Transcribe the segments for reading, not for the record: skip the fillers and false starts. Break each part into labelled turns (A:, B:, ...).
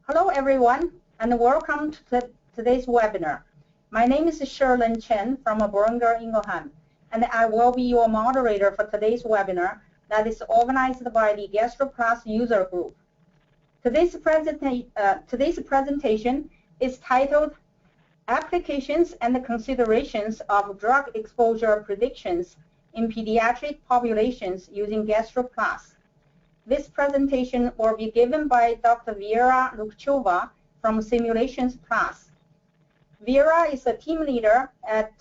A: Hello everyone, and welcome to today's webinar. My name is Sherlyn Chen from Boehringer Ingelheim, and I will be your moderator for today's webinar that is organized by the GastroPlus User Group. Today's presentation is titled Applications and Considerations of Drug Exposure Predictions in Pediatric Populations using GastroPlus. This presentation will be given by Dr. Vera Lukchova from Simulations Plus. Vera is a team leader at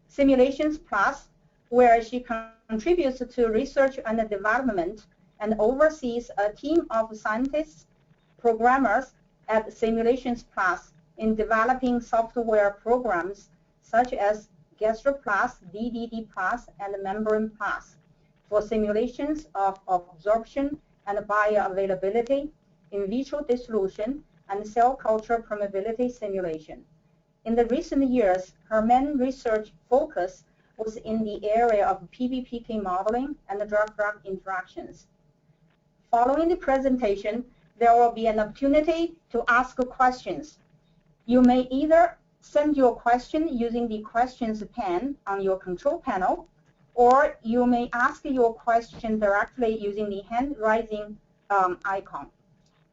A: Simulations Plus, where she contributes to research and development and oversees a team of scientists, programmers at Simulations Plus in developing software programs such as GastroPlus, DDD Plus, and Membrane Plus for simulations of absorption and bioavailability, in vitro dissolution, and cell culture permeability simulation. In the recent years, her main research focus was in the area of PBPK modeling and drug-drug interactions. Following the presentation, there will be an opportunity to ask questions. You may either send your question using the questions pane on your control panel, or you may ask your question directly using the hand-raising icon.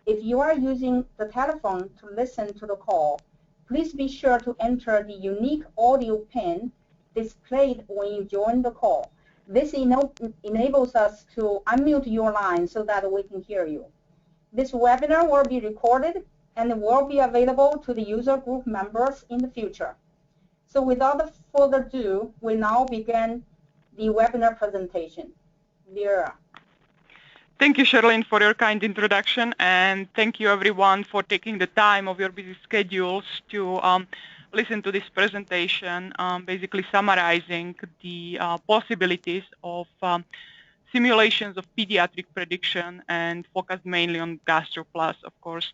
A: If you are using the telephone to listen to the call, please be sure to enter the unique audio pin displayed when you join the call. This enables us to unmute your line so that we can hear you. This webinar will be recorded and will be available to the user group members in the future. So without further ado, we now begin the webinar presentation. Vera.
B: Thank you, Sherlyn, for your kind introduction, and thank you everyone for taking the time of your busy schedules to listen to this presentation, basically summarizing the possibilities of simulations of pediatric prediction and focused mainly on GastroPlus, of course.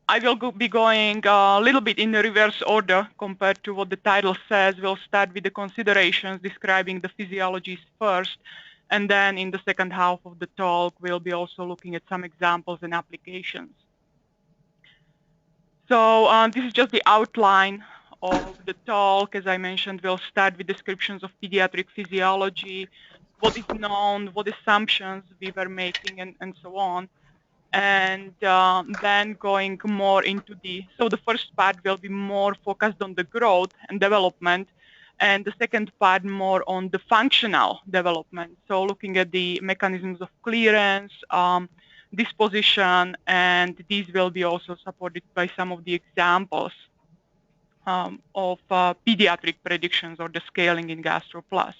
B: I will be going a little bit in the reverse order compared to what the title says. We'll start with the considerations describing the physiologies first, and then in the second half of the talk, we'll be also looking at some examples and applications. So this is just the outline of the talk. As I mentioned, we'll start with descriptions of pediatric physiology, what is known, what assumptions we were making, and so on. And then going more into so the first part will be more focused on the growth and development, and the second part more on the functional development. So looking at the mechanisms of clearance, disposition, and these will be also supported by some of the examples of pediatric predictions or the scaling in GastroPlus.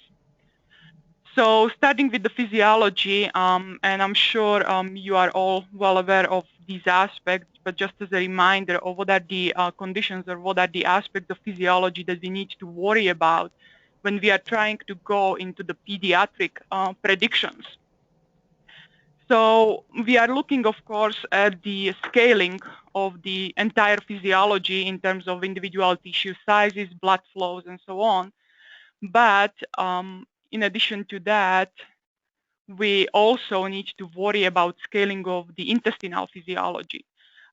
B: So starting with the physiology, and I'm sure you are all well aware of these aspects, but just as a reminder of what are the conditions or what are the aspects of physiology that we need to worry about when we are trying to go into the pediatric predictions. So we are looking, of course, at the scaling of the entire physiology in terms of individual tissue sizes, blood flows, and so on. But in addition to that, we also need to worry about scaling of the intestinal physiology.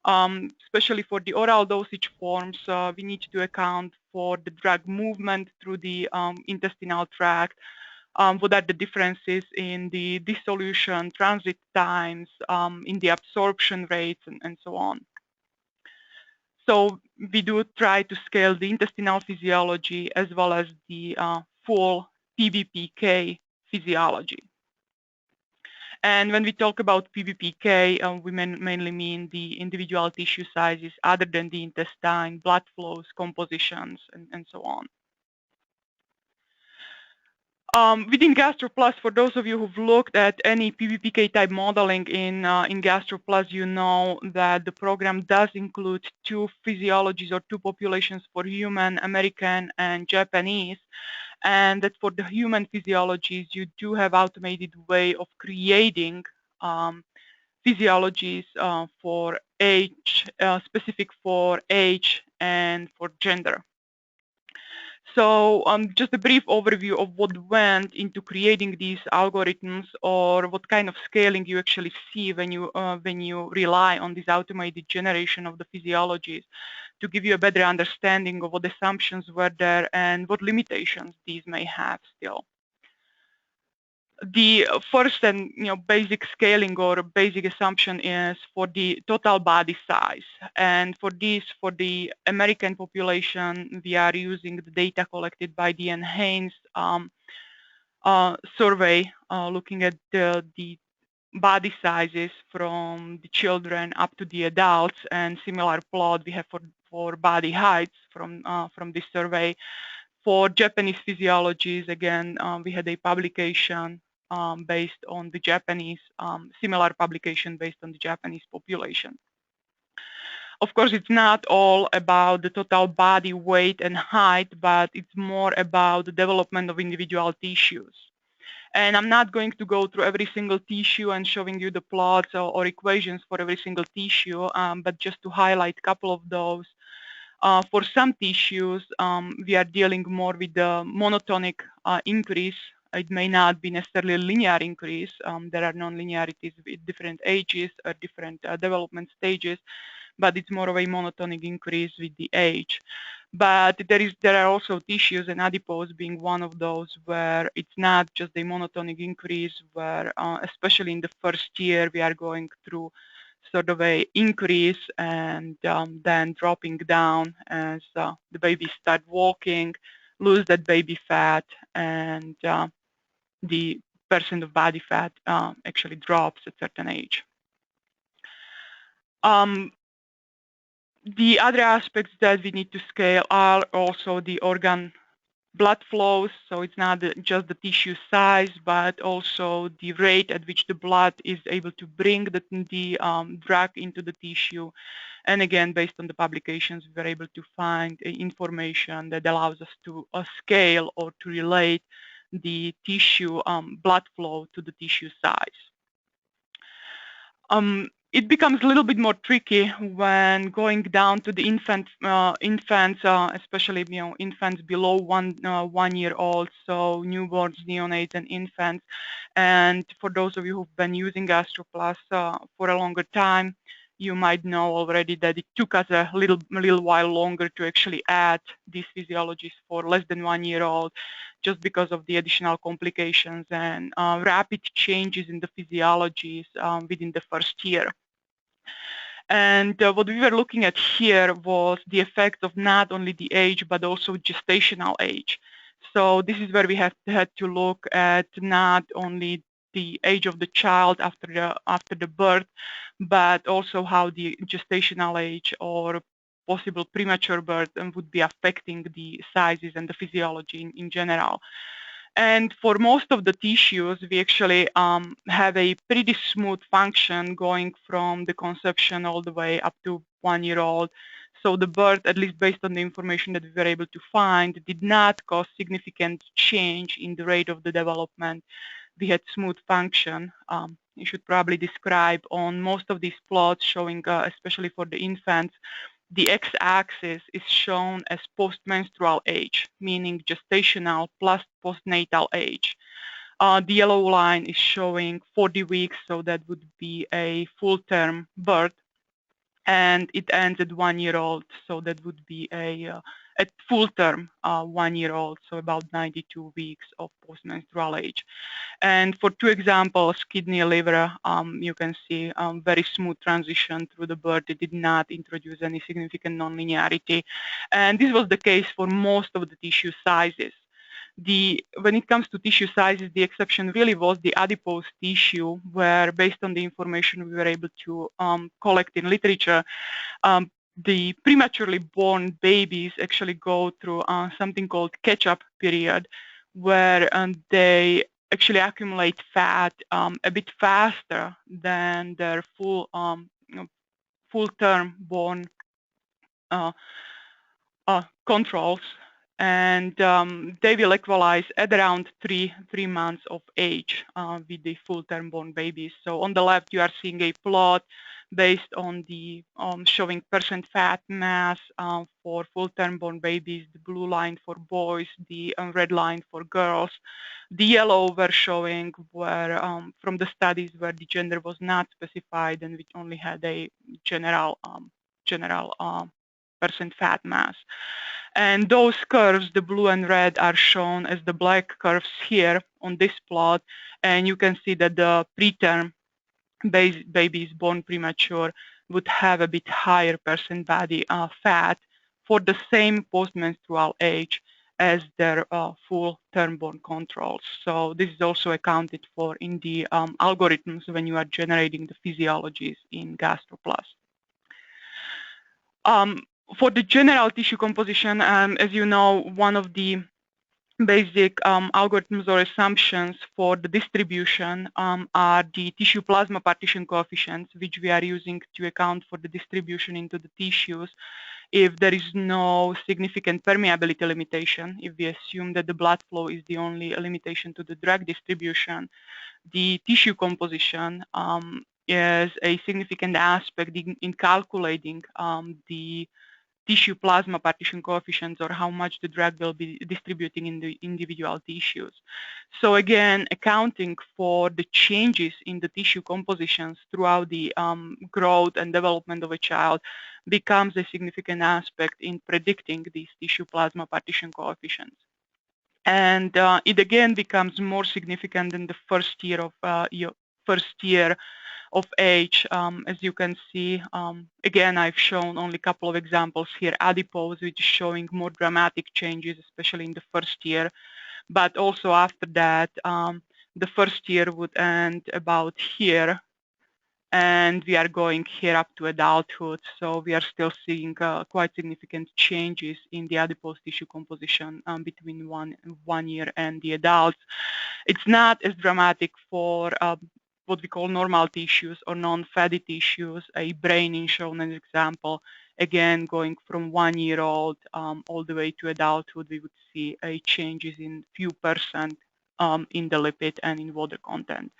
B: Especially for the oral dosage forms, we need to account for the drug movement through the intestinal tract. What are the differences in the dissolution, transit times, in the absorption rates, and so on. So we do try to scale the intestinal physiology as well as the full PBPK physiology. And when we talk about PBPK, we mainly mean the individual tissue sizes other than the intestine, blood flows, compositions, and so on. Within GastroPlus, for those of you who've looked at any PBPK type modeling in GastroPlus, you know that the program does include two physiologies or two populations for human, American, and Japanese. And that for the human physiologies, you do have automated way of creating physiologies for age, specific for age and for gender. So just a brief overview of what went into creating these algorithms, or what kind of scaling you actually see when you rely on this automated generation of the physiologies, to give you a better understanding of what assumptions were there and what limitations these may have still. The first and basic scaling or basic assumption is for the total body size, and for this, for the American population, we are using the data collected by the enhanced survey, looking at the body sizes from the children up to the adults, and similar plot we have for body heights from this survey. For Japanese physiologies, again, we had a publication based on the Japanese, similar publication based on the Japanese population. Of course, it's not all about the total body weight and height, but it's more about the development of individual tissues. And I'm not going to go through every single tissue and showing you the plots or equations for every single tissue, but just to highlight a couple of those. For some tissues, we are dealing more with the monotonic increase. It may not be necessarily a linear increase. There are non-linearities with different ages or different development stages, but it's more of a monotonic increase with the age. But there are also tissues, and adipose being one of those, where it's not just a monotonic increase, where especially in the first year we are going through sort of a increase and then dropping down as the babies start walking, lose that baby fat, and the percent of body fat actually drops at a certain age. The other aspects that we need to scale are also the organ blood flows, so it's not just the tissue size, but also the rate at which the blood is able to bring the drug into the tissue. And again, based on the publications, we were able to find information that allows us to scale or to relate the tissue blood flow to the tissue size. It becomes a little bit more tricky when going down to the infants, especially infants below 1 year old, so newborns, neonates, and infants. And for those of you who've been using GastroPlus for a longer time, you might know already that it took us a little while longer to actually add these physiologies for less than 1 year old, just because of the additional complications and rapid changes in the physiologies within the first year. And what we were looking at here was the effect of not only the age, but also gestational age. So this is where we had to look at not only the age of the child after the birth, but also how the gestational age or possible premature birth would be affecting the sizes and the physiology in general. And for most of the tissues, we actually have a pretty smooth function going from the conception all the way up to 1 year old. So the birth, at least based on the information that we were able to find, did not cause significant change in the rate of the development. We had smooth function. You should probably describe on most of these plots showing, especially for the infants, the x-axis is shown as postmenstrual age, meaning gestational plus postnatal age. The yellow line is showing 40 weeks, so that would be a full-term birth, and it ends at 1 year old, so that would be at full-term 1 year old, so about 92 weeks of postmenstrual age. And for two examples, kidney, liver, you can see very smooth transition through the birth. It did not introduce any significant non-linearity. And this was the case for most of the tissue sizes. When it comes to tissue sizes, the exception really was the adipose tissue, where based on the information we were able to collect in literature, the prematurely born babies actually go through something called catch-up period, where they actually accumulate fat a bit faster than their full-term born controls, and they will equalize at around three months of age with the full-term born babies. So on the left, you are seeing a plot based on the showing percent fat mass for full-term born babies, the blue line for boys, the red line for girls. The yellow were showing where from the studies where the gender was not specified and which only had a general percent fat mass. And those curves, the blue and red, are shown as the black curves here on this plot. And you can see that the preterm babies born premature would have a bit higher percent body fat for the same postmenstrual age as their full-term born controls. So this is also accounted for in the algorithms when you are generating the physiologies in GastroPlus. For the general tissue composition, as you know, one of the basic algorithms or assumptions for the distribution are the tissue plasma partition coefficients, which we are using to account for the distribution into the tissues. If there is no significant permeability limitation, if we assume that the blood flow is the only limitation to the drug distribution, the tissue composition is a significant aspect in calculating the tissue plasma partition coefficients, or how much the drug will be distributing in the individual tissues. So again, accounting for the changes in the tissue compositions throughout the growth and development of a child becomes a significant aspect in predicting these tissue plasma partition coefficients. And it again becomes more significant in the first year of age. As you can see, again, I've shown only a couple of examples here. Adipose, which is showing more dramatic changes, especially in the first year. But also after that, the first year would end about here. And we are going here up to adulthood. So we are still seeing quite significant changes in the adipose tissue composition between one year and the adults. It's not as dramatic for what we call normal tissues or non-fatty tissues. A brain is shown as an example. Again, going from 1 year old all the way to adulthood, we would see changes in few percent in the lipid and in water content.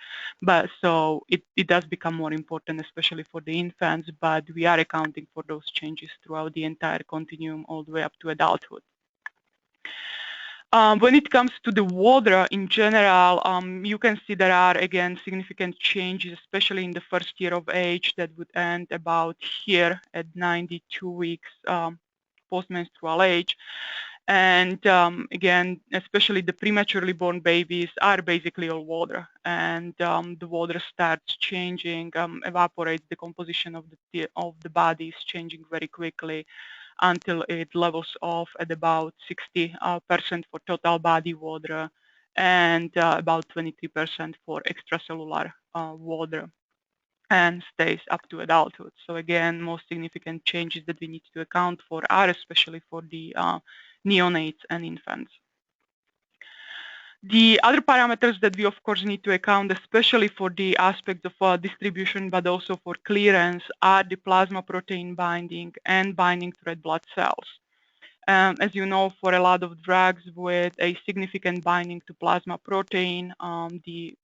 B: But so it does become more important, especially for the infants, but we are accounting for those changes throughout the entire continuum all the way up to adulthood. When it comes to the water in general, you can see there are, again, significant changes, especially in the first year of age, that would end about here at 92 weeks postmenstrual age. And again, especially the prematurely born babies are basically all water, and the water starts changing, evaporates, the composition of the body is changing very quickly, until it levels off at about 60% for total body water and about 23% for extracellular water, and stays up to adulthood. So again, most significant changes that we need to account for are especially for the neonates and infants. The other parameters that we, of course, need to account, especially for the aspect of distribution, but also for clearance, are the plasma protein binding and binding to red blood cells. As you know, for a lot of drugs with a significant binding to plasma protein, the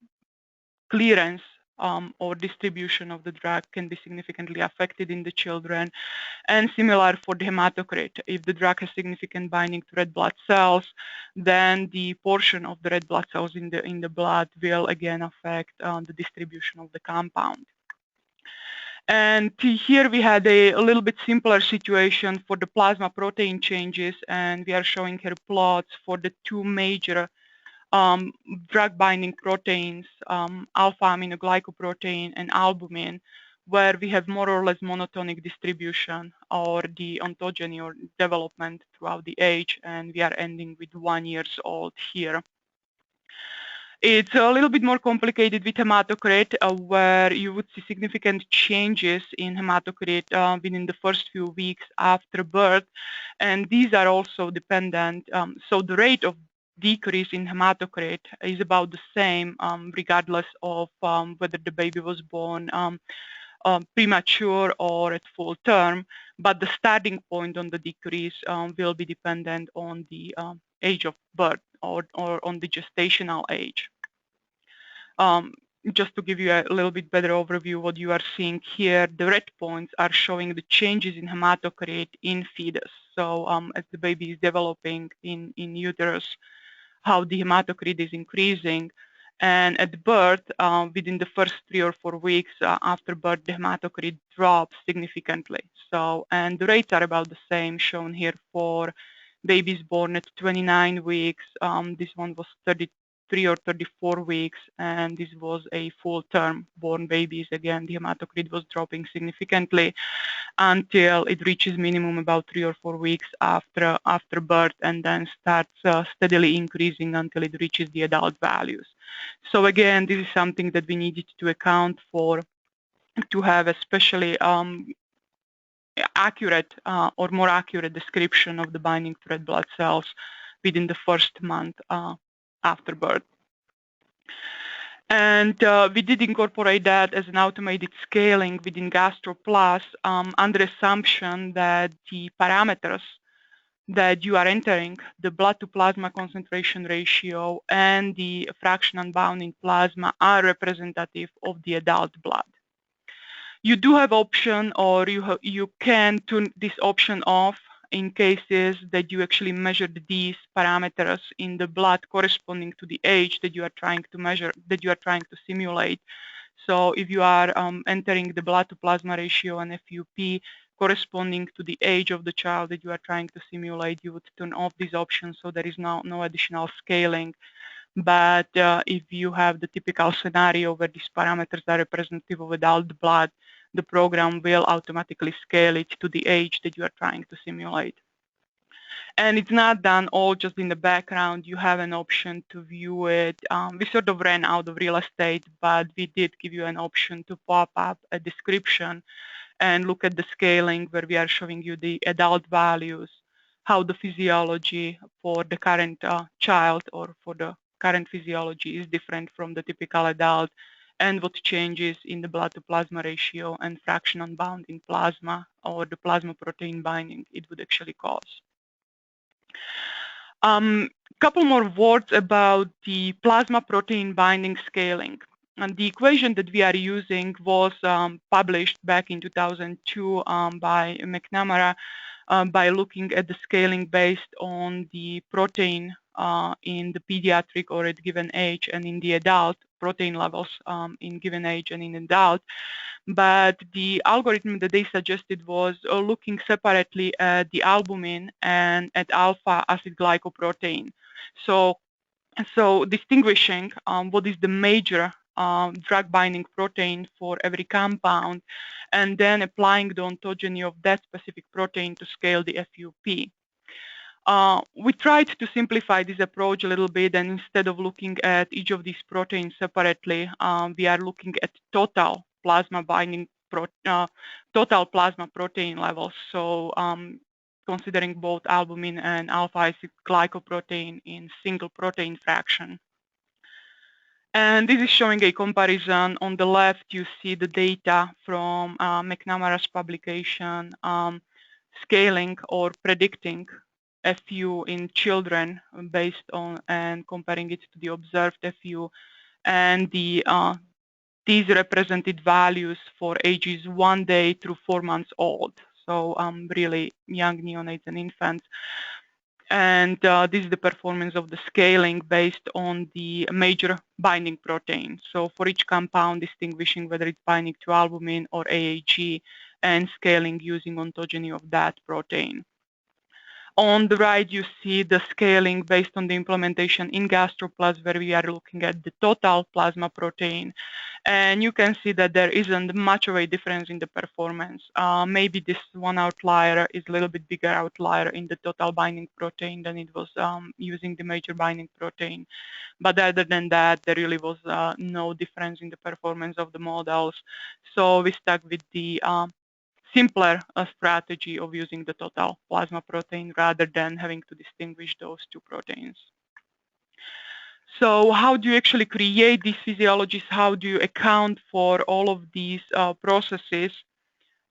B: clearance or distribution of the drug can be significantly affected in the children. And similar for the hematocrit, if the drug has significant binding to red blood cells, then the portion of the red blood cells in the blood will again affect the distribution of the compound. And here we had a little bit simpler situation for the plasma protein changes, and we are showing here plots for the two major drug-binding proteins, alpha-aminoglycoprotein and albumin, where we have more or less monotonic distribution or the ontogeny or development throughout the age, and we are ending with 1 year old here. It's a little bit more complicated with hematocrit, where you would see significant changes in hematocrit within the first few weeks after birth, and these are also dependent. So the rate of decrease in hematocrit is about the same regardless of whether the baby was born premature or at full term, but the starting point on the decrease will be dependent on the age of birth or on the gestational age. just to give you a little bit better overview, what you are seeing here, the red points are showing the changes in hematocrit in fetus. So as the baby is developing in uterus, how the hematocrit is increasing. And at birth, within the first 3 or 4 weeks after birth, the hematocrit drops significantly. So, and the rates are about the same, shown here for babies born at 29 weeks. This one was 33 or 34 weeks, and this was a full-term born babies. Again, the hematocrit was dropping significantly until it reaches minimum about 3 or 4 weeks after birth, and then starts steadily increasing until it reaches the adult values. So again, this is something that we needed to account for to have especially accurate or more accurate description of the binding to red blood cells within the first month after birth. And we did incorporate that as an automated scaling within GastroPlus under assumption that the parameters that you are entering, the blood to plasma concentration ratio and the fraction unbound in plasma, are representative of the adult blood. You do have option, or you can turn this option off in cases that you actually measured these parameters in the blood corresponding to the age that you are trying to measure, that you are trying to simulate. So if you are entering the blood to plasma ratio and FUP corresponding to the age of the child that you are trying to simulate, you would turn off these options, so there is no additional scaling. But if you have the typical scenario where these parameters are representative of adult blood, the program will automatically scale it to the age that you are trying to simulate. And it's not done all just in the background. You have an option to view it. We sort of ran out of real estate, but we did give you an option to pop up a description and look at the scaling, where we are showing you the adult values, how the physiology for the current child or for the current physiology is different from the typical adult, and what changes in the blood to plasma ratio and fraction unbound in plasma or the plasma protein binding it would actually cause. Couple more words about the plasma protein binding scaling. And the equation that we are using was published back in 2002 by McNamara by looking at the scaling based on the protein in the pediatric or at given age, and in the adult protein levels in given age and in adult. But the algorithm that they suggested was looking separately at the albumin and at alpha acid glycoprotein. So distinguishing what is the major drug binding protein for every compound, and then applying the ontogeny of that specific protein to scale the FUP. We tried to simplify this approach a little bit, and instead of looking at each of these proteins separately, we are looking at total plasma binding, total plasma protein levels. So considering both albumin and alpha acid glycoprotein in single protein fraction. And this is showing a comparison. On the left, you see the data from McNamara's publication scaling or predicting FU in children based on and comparing it to the observed FU, and the these represented values for ages 1 day through 4 months old. So really young neonates and infants. And this is the performance of the scaling based on the major binding protein. So for each compound, distinguishing whether it's binding to albumin or AAG, and scaling using ontogeny of that protein. On the right, you see the scaling based on the implementation in GastroPlus, where we are looking at the total plasma protein. And you can see that there isn't much of a difference in the performance. Maybe this one outlier is a little bit bigger outlier in the total binding protein than it was using the major binding protein. But other than that, there really was no difference in the performance of the models. So we stuck with the simpler strategy of using the total plasma protein rather than having to distinguish those two proteins. So how do you actually create these physiologies? How do you account for all of these processes?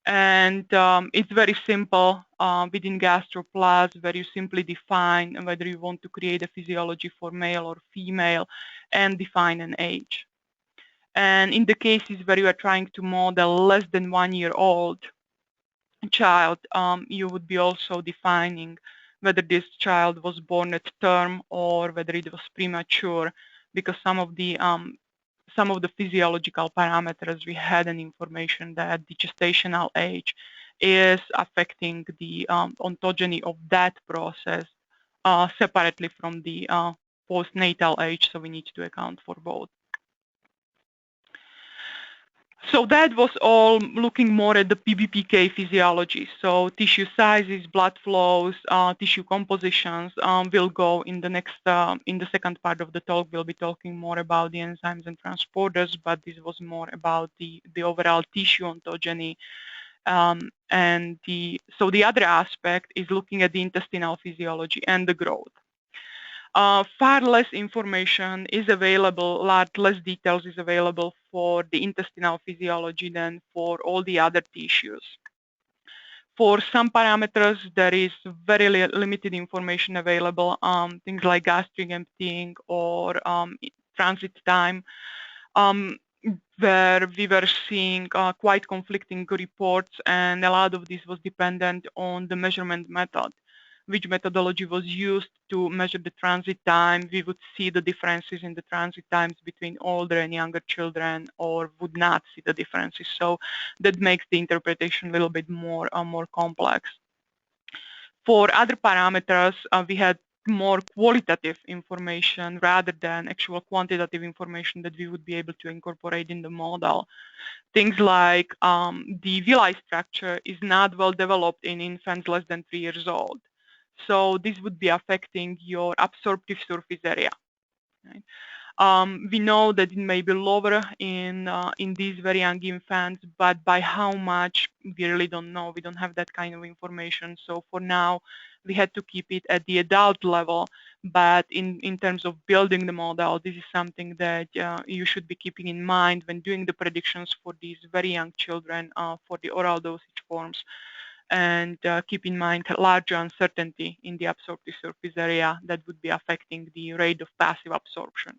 B: And it's very simple within GastroPlus, where you simply define whether you want to create a physiology for male or female and define an age. And in the cases where you are trying to model less than 1 year old child, you would be also defining whether this child was born at term or whether it was premature, because some of the physiological parameters we had an information that the gestational age is affecting the ontogeny of that process separately from the postnatal age, so we need to account for both. So that was all looking more at the PBPK physiology. So tissue sizes, blood flows, tissue compositions will go in the next, in the second part of the talk. We'll be talking more about the enzymes and transporters, but this was more about the overall tissue ontogeny. So the other aspect is looking at the intestinal physiology and the growth. Far less information is available, less details is available for the intestinal physiology than for all the other tissues. For some parameters, there is very limited information available, things like gastric emptying or transit time, where we were seeing quite conflicting reports, and a lot of this was dependent on the measurement method. Which methodology was used to measure the transit time, we would see the differences in the transit times between older and younger children, or would not see the differences. So that makes the interpretation a little bit more complex. For other parameters, we had more qualitative information rather than actual quantitative information that we would be able to incorporate in the model. Things like the villi structure is not well developed in infants less than 3 years old. So this would be affecting your absorptive surface area. Right? We know that it may be lower in these very young infants, but by how much, we really don't know. We don't have that kind of information. So for now, we had to keep it at the adult level. But in terms of building the model, this is something that you should be keeping in mind when doing the predictions for these very young children for the oral dosage forms. And keep in mind larger uncertainty in the absorptive surface area that would be affecting the rate of passive absorption.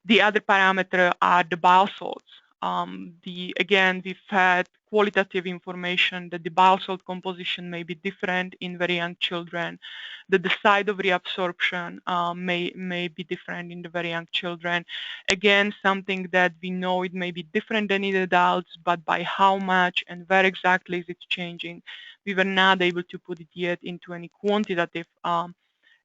B: The other parameter are the bile salts. Again, we've had qualitative information that the bile salt composition may be different in very young children, that the site of reabsorption may be different in the very young children. Again, something that we know it may be different than in adults, but by how much and where exactly is it changing, we were not able to put it yet into any quantitative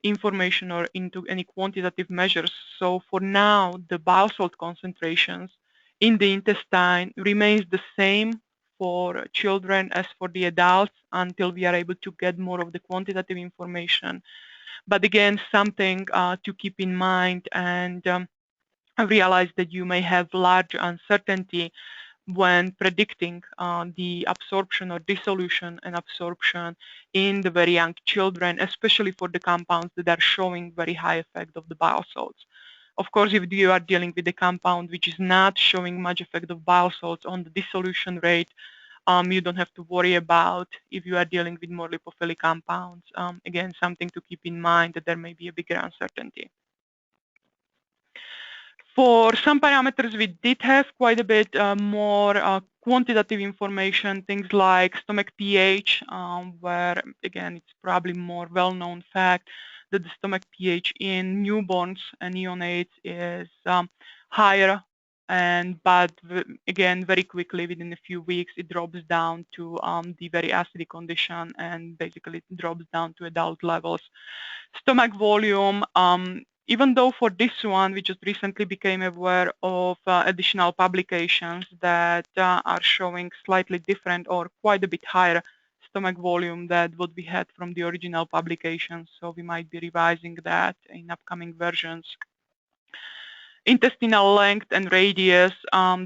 B: information or into any quantitative measures. So for now, the bile salt concentrations in the intestine remains the same for children as for the adults until we are able to get more of the quantitative information. But again, something to keep in mind, and I realize that you may have large uncertainty when predicting the absorption or dissolution and absorption in the very young children, especially for the compounds that are showing very high effect of the bile salts. Of course, if you are dealing with a compound which is not showing much effect of bile salts on the dissolution rate, you don't have to worry about if you are dealing with more lipophilic compounds. Again, something to keep in mind that there may be a bigger uncertainty. For some parameters, we did have quite a bit more quantitative information, things like stomach pH, where, again, it's probably more well-known fact that the stomach pH in newborns and neonates is higher, but again, very quickly, within a few weeks, it drops down to the very acidic condition, and basically it drops down to adult levels. Stomach volume, even though for this one, we just recently became aware of additional publications that are showing slightly different or quite a bit higher stomach volume than what we had from the original publications. So we might be revising that in upcoming versions. Intestinal length and radius,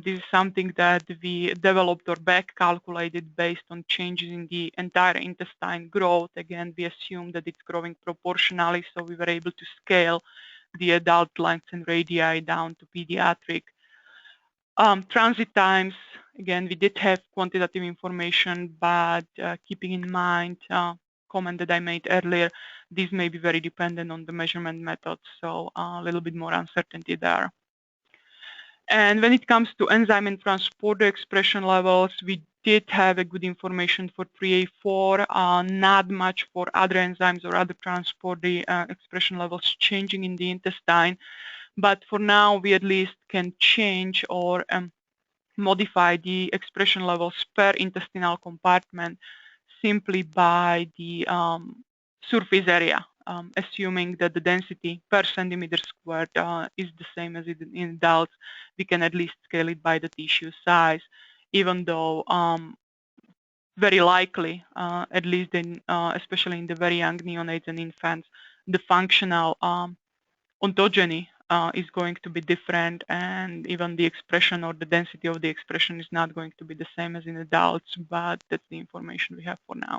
B: this is something that we developed or back calculated based on changes in the entire intestine growth. Again, we assume that it's growing proportionally, so we were able to scale the adult length and radii down to pediatric. Transit times, again, we did have quantitative information, but keeping in mind comment that I made earlier, these may be very dependent on the measurement method, so a little bit more uncertainty there. And when it comes to enzyme and transporter expression levels, we did have a good information for 3A4, not much for other enzymes or other transporter expression levels changing in the intestine. But for now, we at least can change or modify the expression levels per intestinal compartment simply by the surface area, assuming that the density per centimeter squared is the same as in adults. We can at least scale it by the tissue size, even though very likely, at least in, especially in the very young neonates and infants, the functional ontogeny is going to be different, and even the expression or the density of the expression is not going to be the same as in adults, but that's the information we have for now.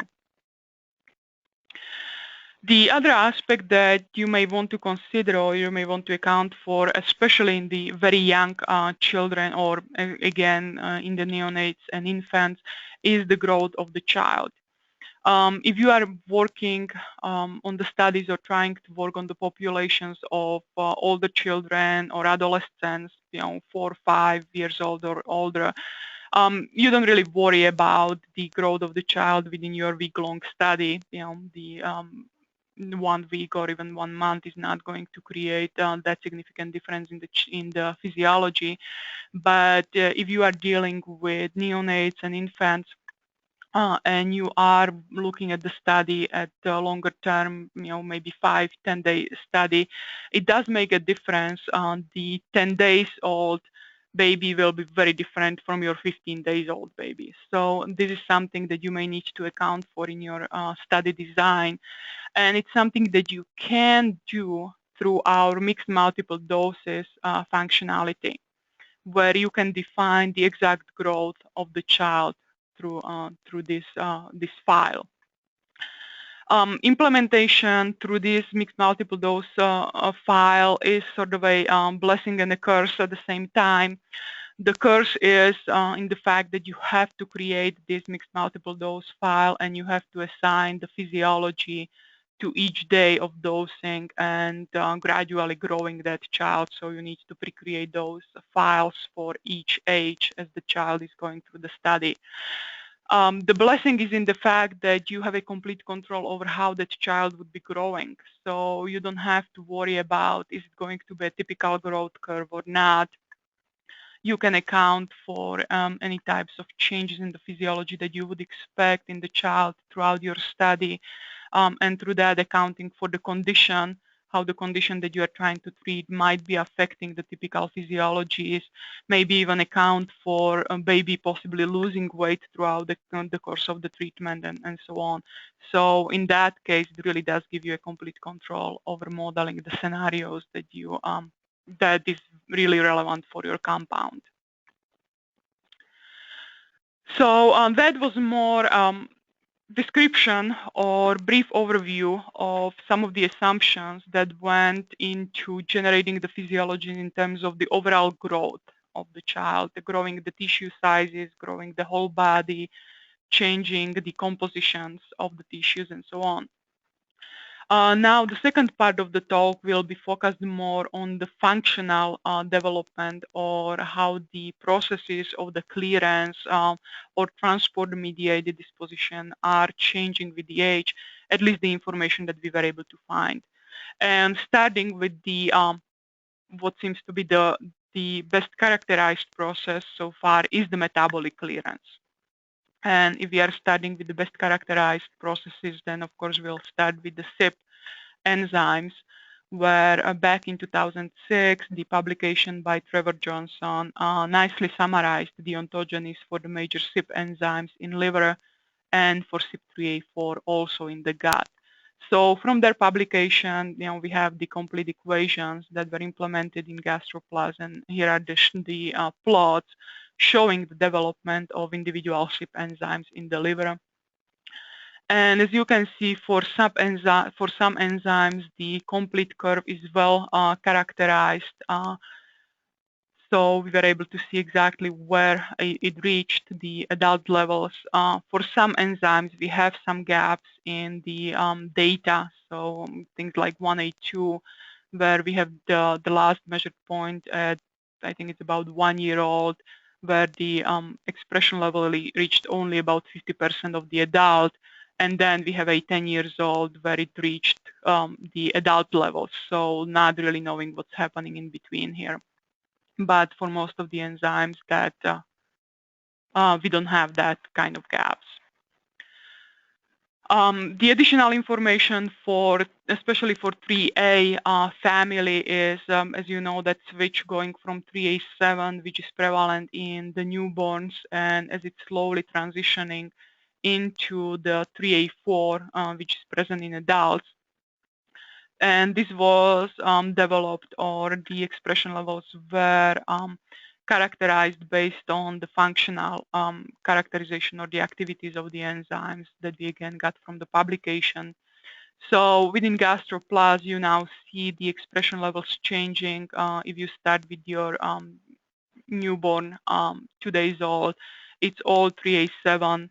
B: The other aspect that you may want to consider or you may want to account for, especially in the very young children or again in the neonates and infants, is the growth of the child. If you are working on the studies or trying to work on the populations of older children or adolescents, 4 or 5 years old or older, you don't really worry about the growth of the child within your week-long study. The 1 week or even 1 month is not going to create that significant difference in the physiology. But if you are dealing with neonates and infants, and you are looking at the study at the longer term, maybe 5-10 day study, it does make a difference. The 10 days old baby will be very different from your 15 days old baby. So this is something that you may need to account for in your study design. And it's something that you can do through our mixed multiple doses functionality, where you can define the exact growth of the child through this file. Implementation through this mixed multiple dose file is sort of a blessing and a curse at the same time. The curse is in the fact that you have to create this mixed multiple dose file and you have to assign the physiology to each day of dosing and gradually growing that child. So you need to pre-create those files for each age as the child is going through the study. The blessing is in the fact that you have a complete control over how that child would be growing. So you don't have to worry about is it going to be a typical growth curve or not. You can account for any types of changes in the physiology that you would expect in the child throughout your study, and through that accounting for the condition, how the condition that you are trying to treat might be affecting the typical physiologies, maybe even account for a baby possibly losing weight throughout the course of the treatment and so on. So in that case, it really does give you a complete control over modeling the scenarios that you that is really relevant for your compound. So that was more description or brief overview of some of the assumptions that went into generating the physiology in terms of the overall growth of the child, growing the tissue sizes, growing the whole body, changing the compositions of the tissues, and so on. Now, the second part of the talk will be focused more on the functional development or how the processes of the clearance or transport-mediated disposition are changing with the age, at least the information that we were able to find. And starting with the what seems to be the best characterized process so far is the metabolic clearance. And if we are starting with the best characterized processes, then of course we'll start with the CYP enzymes, where back in 2006, the publication by Trevor Johnson nicely summarized the ontogenies for the major CYP enzymes in liver and for CYP3A4 also in the gut. So from their publication, we have the complete equations that were implemented in GastroPlus, and here are the plots showing the development of individual CYP enzymes in the liver. And as you can see, for some enzymes, the complete curve is well characterized. So we were able to see exactly where it reached the adult levels. For some enzymes, we have some gaps in the data. So things like 1A2, where we have the last measured point at I think it's about 1 year old, where the expression level reached only about 50% of the adult. And then we have a 10 years old where it reached the adult levels. So not really knowing what's happening in between here. But for most of the enzymes that we don't have that kind of gaps. The additional information for, especially for 3A family is, as you know, that switch going from 3A7, which is prevalent in the newborns, and as it's slowly transitioning into the 3A4, which is present in adults. And this was developed, or the expression levels were characterized based on the functional characterization or the activities of the enzymes that we again got from the publication. So within GastroPlus, you now see the expression levels changing. If you start with your newborn 2 days old, it's all 3A7.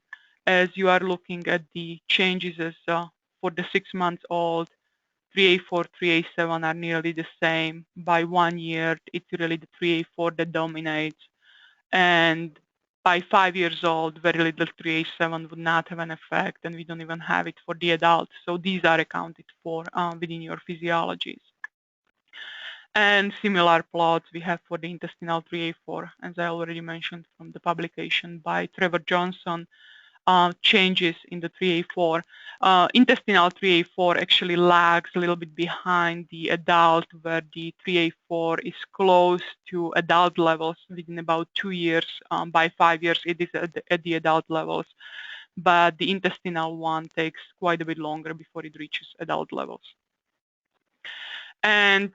B: As you are looking at the changes as for the 6 months old, 3A4, 3A7 are nearly the same. By 1 year, it's really the 3A4 that dominates. And by 5 years old, very little 3A7 would not have an effect, and we don't even have it for the adults. So these are accounted for within your physiologies. And similar plots we have for the intestinal 3A4, as I already mentioned from the publication by Trevor Johnson. Changes in the 3A4. Intestinal 3A4 actually lags a little bit behind the adult, where the 3A4 is close to adult levels within about 2 years. By 5 years, it is at the adult levels. But the intestinal one takes quite a bit longer before it reaches adult levels. And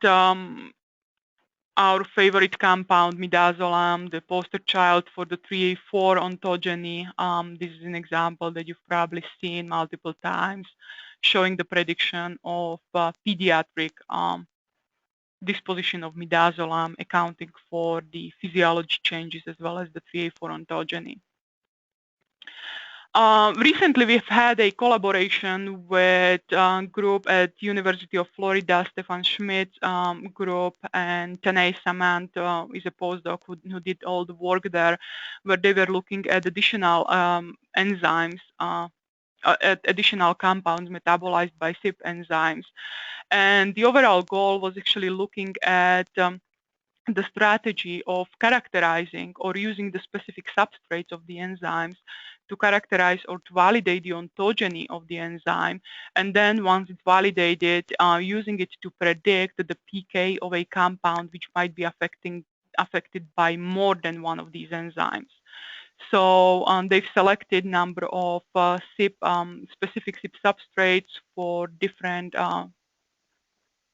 B: our favorite compound, midazolam, the poster child for the 3A4 ontogeny. This is an example that you've probably seen multiple times, showing the prediction of pediatric disposition of midazolam, accounting for the physiology changes as well as the 3A4 ontogeny. Recently, we've had a collaboration with a group at University of Florida, Stefan Schmidt's group, and Tanay Samant is a postdoc who did all the work there, where they were looking at additional enzymes, at additional compounds metabolized by CYP enzymes. And the overall goal was actually looking at the strategy of characterizing or using the specific substrates of the enzymes to characterize or to validate the ontogeny of the enzyme, and then once it's validated, using it to predict the PK of a compound which might be affected by more than one of these enzymes. So they've selected number of specific CYP substrates for different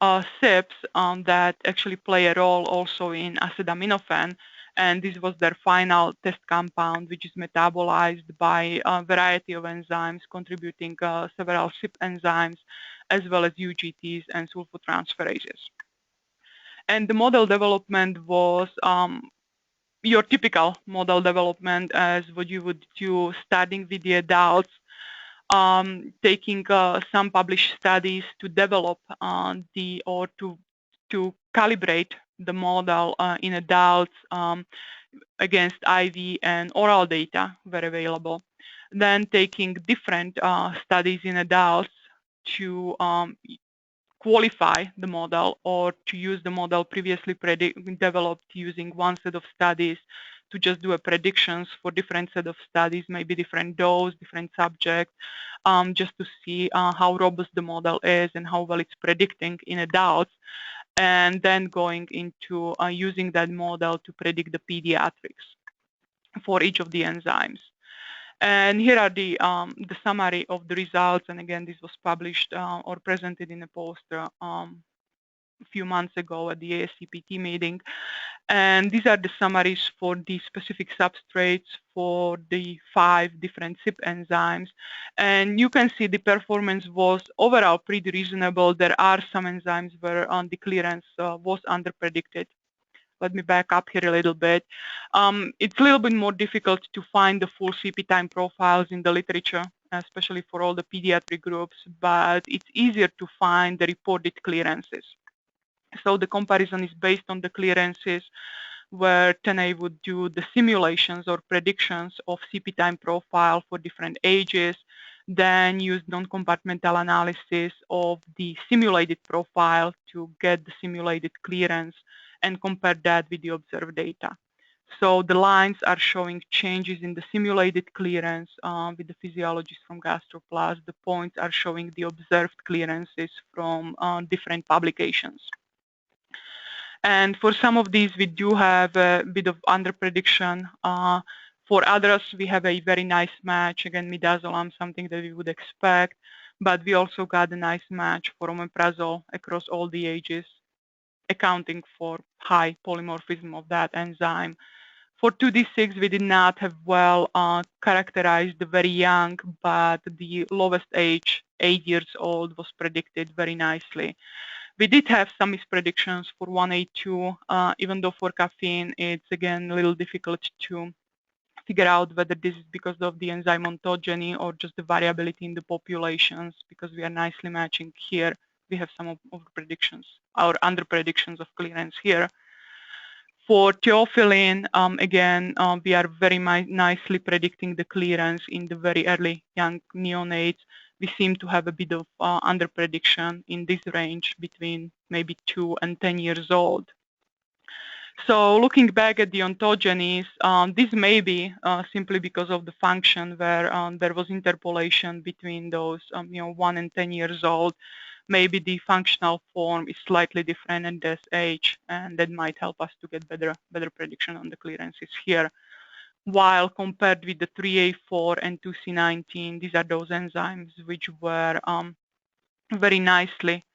B: CYPs that actually play a role also in acetaminophen, and this was their final test compound, which is metabolized by a variety of enzymes, contributing several CYP enzymes, as well as UGTs and sulfotransferases. And the model development was your typical model development, as what you would do, starting with the adults, taking some published studies to develop to calibrate the model in adults against IV and oral data were available. Then taking different studies in adults to qualify the model, or to use the model previously developed using one set of studies to just do a predictions for different set of studies, maybe different dose, different subject, just to see how robust the model is and how well it's predicting in adults, and then going into using that model to predict the pediatrics for each of the enzymes. And here are the summary of the results, and again, this was published or presented in a poster a few months ago at the ASCPT meeting. And these are the summaries for the specific substrates for the 5 different CYP enzymes. And you can see the performance was overall pretty reasonable. There are some enzymes where the clearance was underpredicted. Let me back up here a little bit. It's a little bit more difficult to find the full CP time profiles in the literature, especially for all the pediatric groups, but it's easier to find the reported clearances. So the comparison is based on the clearances where Tenay would do the simulations or predictions of CP time profile for different ages, then use non-compartmental analysis of the simulated profile to get the simulated clearance and compare that with the observed data. So the lines are showing changes in the simulated clearance with the physiologists from GastroPlus. The points are showing the observed clearances from different publications. And for some of these, we do have a bit of under-prediction. For others, we have a very nice match. Again, midazolam, something that we would expect. But we also got a nice match for omeprazole across all the ages, accounting for high polymorphism of that enzyme. For 2D6, we did not have well characterized the very young, but the lowest age, 8 years old, was predicted very nicely. We did have some mispredictions for 1A2, even though for caffeine, it's again a little difficult to figure out whether this is because of the enzyme ontogeny or just the variability in the populations, because we are nicely matching here. We have some of the predictions, or under predictions of clearance here. For theophylline, again, we are very nicely predicting the clearance in the very early young neonates. We seem to have a bit of under prediction in this range between maybe 2 and 10 years old. So looking back at the ontogenies, this may be simply because of the function where there was interpolation between those 1 and 10 years old. Maybe the functional form is slightly different at this age, and that might help us to get better prediction on the clearances here. While compared with the 3A4 and 2C19, these are those enzymes which were very nicely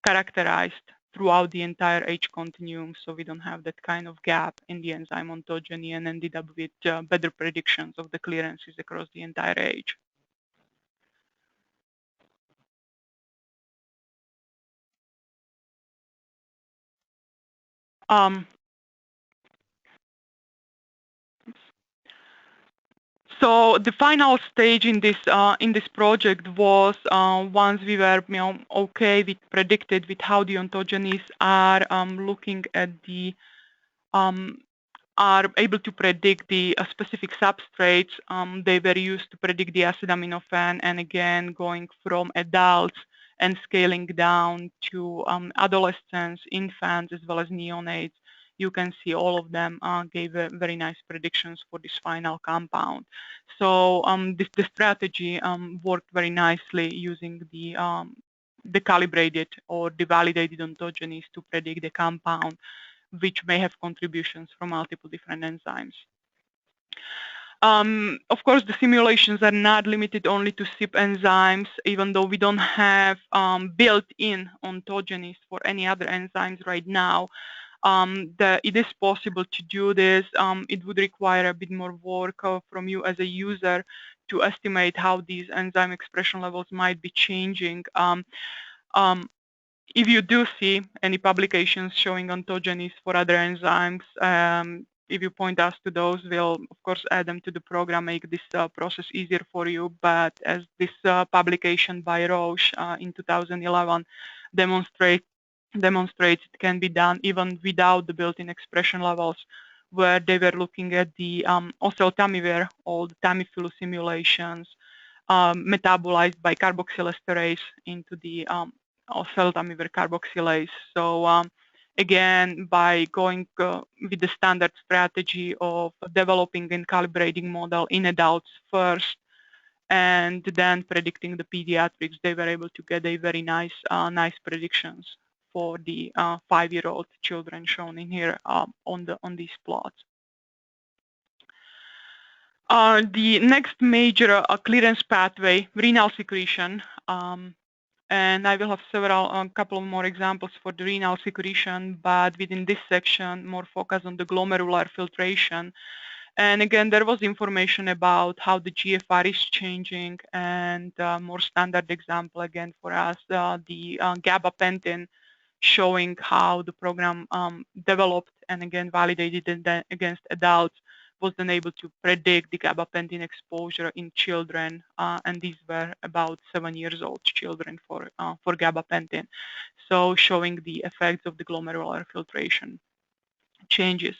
B: characterized throughout the entire age continuum, so we don't have that kind of gap in the enzyme ontogeny, and ended up with better predictions of the clearances across the entire age. So the final stage in this project was once we were okay with predicted with how the ontogenies are looking at the are able to predict the specific substrates. They were used to predict the acetaminophen, and again going from adults and scaling down to adolescents, infants, as well as neonates. You can see all of them gave very nice predictions for this final compound. So the strategy worked very nicely using the calibrated or the validated ontogenies to predict the compound, which may have contributions from multiple different enzymes. Of course, the simulations are not limited only to CYP enzymes, even though we don't have built-in ontogenies for any other enzymes right now. It is possible to do this. It would require a bit more work from you as a user to estimate how these enzyme expression levels might be changing. If you do see any publications showing ontogenies for other enzymes, if you point us to those, we'll of course add them to the program, make this process easier for you. But as this publication by Roche in 2011 demonstrates it can be done even without the built-in expression levels, where they were looking at the oseltamivir or the Tamiflu simulations metabolized by carboxylesterase into the oseltamivir carboxylase. So again, by going with the standard strategy of developing and calibrating model in adults first, and then predicting the pediatrics, they were able to get a very nice predictions for the 5-year-old children shown in here on these plots. The next major clearance pathway, renal secretion, and I will have a couple of more examples for the renal secretion, but within this section, more focus on the glomerular filtration. And again, there was information about how the GFR is changing, and more standard example again for us, the gabapentin, showing how the program developed and again validated against adults was then able to predict the gabapentin exposure in children, and these were about 7 years old children for gabapentin, so showing the effects of the glomerular filtration. changes.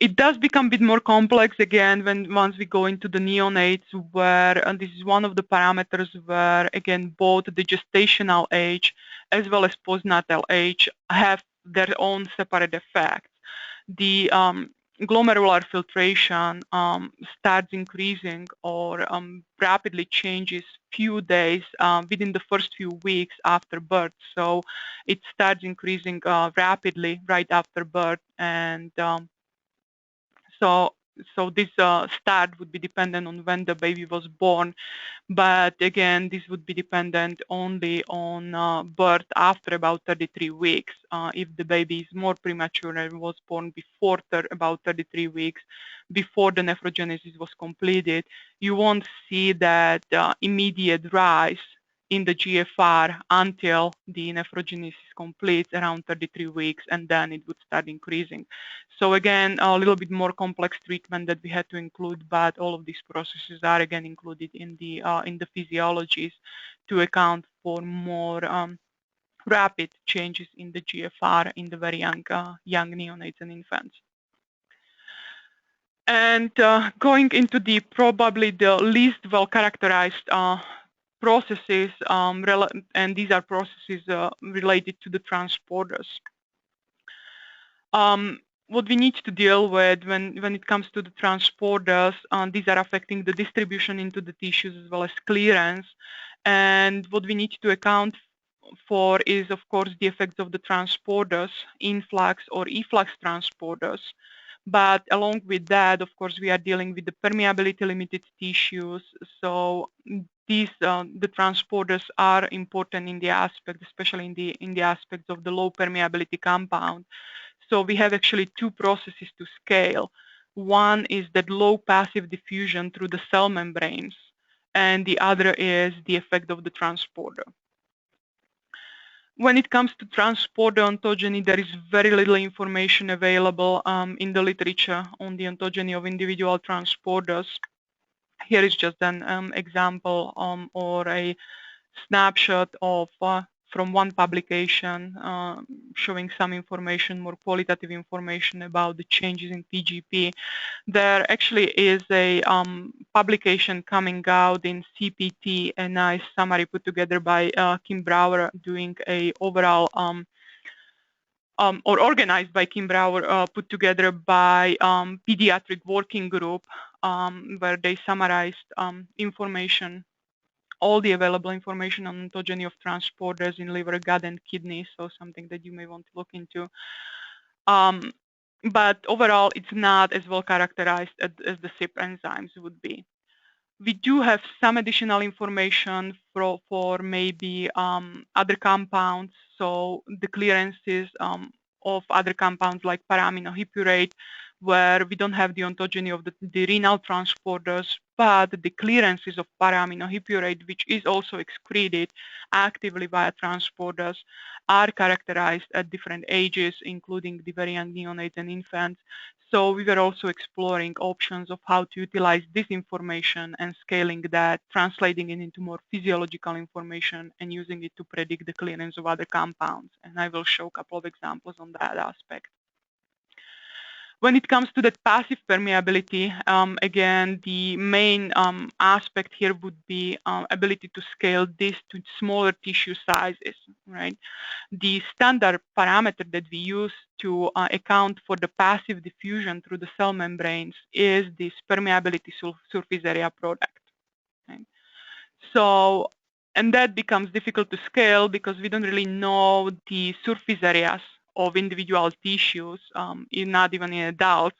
B: It does become a bit more complex again once we go into the neonates, where and this is one of the parameters where, again, both the gestational age as well as postnatal age have their own separate effects. The glomerular filtration starts increasing or rapidly changes few days within the first few weeks after birth. So it starts increasing rapidly right after birth, and so this start would be dependent on when the baby was born, but again, this would be dependent only on birth after about 33 weeks. If the baby is more premature and was born before about 33 weeks, before the nephrogenesis was completed, you won't see that immediate rise in the GFR until the nephrogenesis completes around 33 weeks, and then it would start increasing. So again, a little bit more complex treatment that we had to include, but all of these processes are again included in the physiologies to account for more rapid changes in the GFR in the very young neonates and infants. And going into the probably the least well characterized processes, and these are processes related to the transporters. What we need to deal with when it comes to the transporters, these are affecting the distribution into the tissues as well as clearance. And what we need to account for is, of course, the effects of the transporters, influx or efflux transporters. But along with that, of course, we are dealing with the permeability limited tissues. So these the transporters are important in the aspect, especially in the aspects of the low permeability compound. So we have actually two processes to scale. One is that low passive diffusion through the cell membranes, and the other is the effect of the transporter. When it comes to transporter ontogeny, there is very little information available in the literature on the ontogeny of individual transporters. Here is just an example or a snapshot of from one publication showing some information, more qualitative information about the changes in PGP. There actually is a publication coming out in CPT, a nice summary put together by Kim Brower, doing a overall or organized by Kim Brower, put together by Pediatric Working Group, where they summarized information, all the available information on ontogeny of transporters in liver, gut, and kidney, so something that you may want to look into. But overall, it's not as well characterized as the CYP enzymes would be. We do have some additional information for maybe other compounds, so the clearances of other compounds like para-aminohippurate, where we don't have the ontogeny of the renal transporters, but the clearances of para-aminohippurate, which is also excreted actively via transporters, are characterized at different ages, including the very young neonates and infants. So we were also exploring options of how to utilize this information and scaling that, translating it into more physiological information and using it to predict the clearance of other compounds. And I will show a couple of examples on that aspect. When it comes to that passive permeability, again, the main aspect here would be ability to scale this to smaller tissue sizes, right? The standard parameter that we use to account for the passive diffusion through the cell membranes is this permeability surface area product, right? So, and that becomes difficult to scale because we don't really know the surface areas of individual tissues, not even in adults,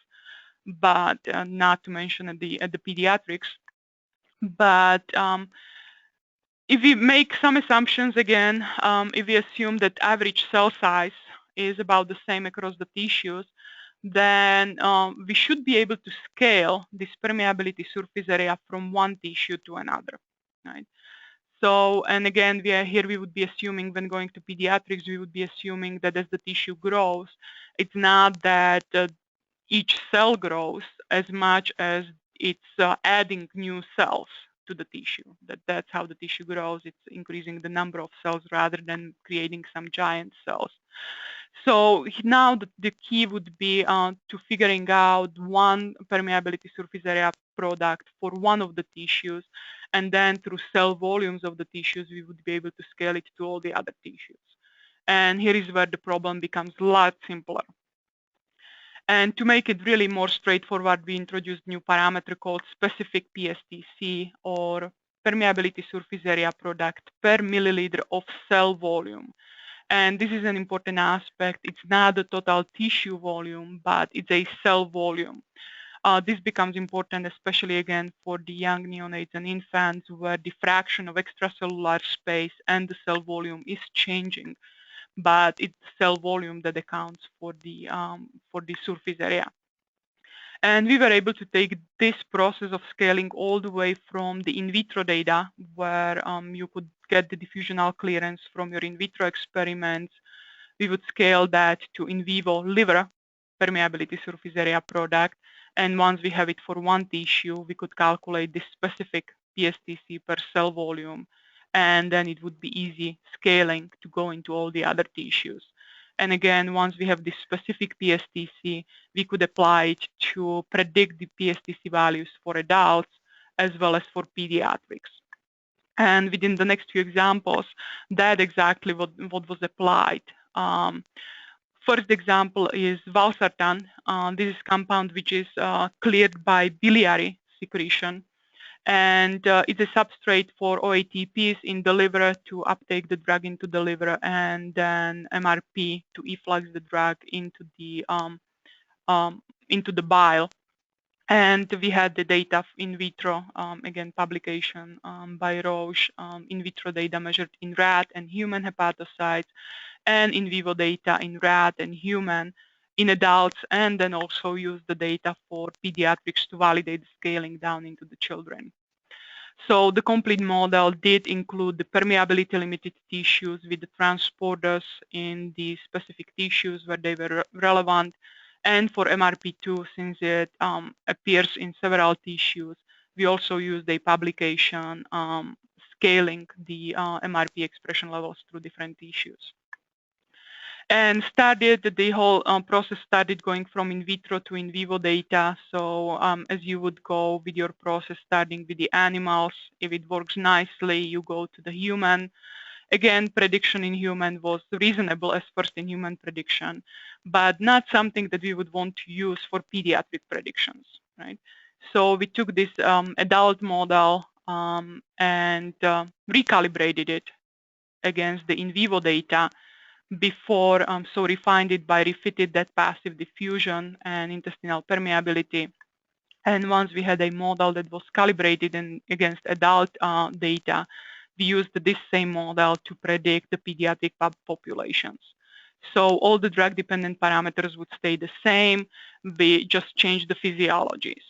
B: but not to mention at the pediatrics. But if we make some assumptions again, if we assume that average cell size is about the same across the tissues, then we should be able to scale this permeability surface area from one tissue to another, right? So, and again, we would be assuming when going to pediatrics, we would be assuming that as the tissue grows, it's not that each cell grows as much as it's adding new cells to the tissue. That's how the tissue grows. It's increasing the number of cells rather than creating some giant cells. So now the key would be to figuring out one permeability surface area product for one of the tissues, and then through cell volumes of the tissues, we would be able to scale it to all the other tissues. And here is where the problem becomes a lot simpler. And to make it really more straightforward, we introduced new parameter called specific PSTC, or permeability surface area product per milliliter of cell volume. And this is an important aspect. It's not the total tissue volume, but it's a cell volume. This becomes important, especially again for the young neonates and infants, where the fraction of extracellular space and the cell volume is changing, but it's cell volume that accounts for the surface area. And we were able to take this process of scaling all the way from the in vitro data, where you could get the diffusional clearance from your in vitro experiments. We would scale that to in vivo liver permeability surface area product. And once we have it for one tissue, we could calculate this specific PSTC per cell volume. And then it would be easy scaling to go into all the other tissues. And again, once we have this specific PSTC, we could apply it to predict the PSTC values for adults as well as for pediatrics. And within the next few examples, that's exactly what was applied. First example is valsartan. This is compound which is cleared by biliary secretion. And it's a substrate for OATPs in the liver to uptake the drug into the liver, and then MRP to efflux the drug into the bile. And we had the data in vitro, again, publication by Roche, in vitro data measured in rat and human hepatocytes, and in vivo data in rat and human in adults, and then also use the data for pediatrics to validate the scaling down into the children. So the complete model did include the permeability limited tissues with the transporters in the specific tissues where they were relevant. And for MRP2, since it appears in several tissues, we also used a publication scaling the MRP expression levels through different tissues. And the whole process started going from in vitro to in vivo data. So as you would go with your process, starting with the animals, if it works nicely, you go to the human. Again, prediction in human was reasonable as first in human prediction, but not something that we would want to use for pediatric predictions, right? So we took this adult model and recalibrated it against the in vivo data before, so refined it by refitted that passive diffusion and intestinal permeability. And once we had a model that was calibrated against adult data, we used this same model to predict the pediatric populations. So all the drug-dependent parameters would stay the same. We just changed the physiologies.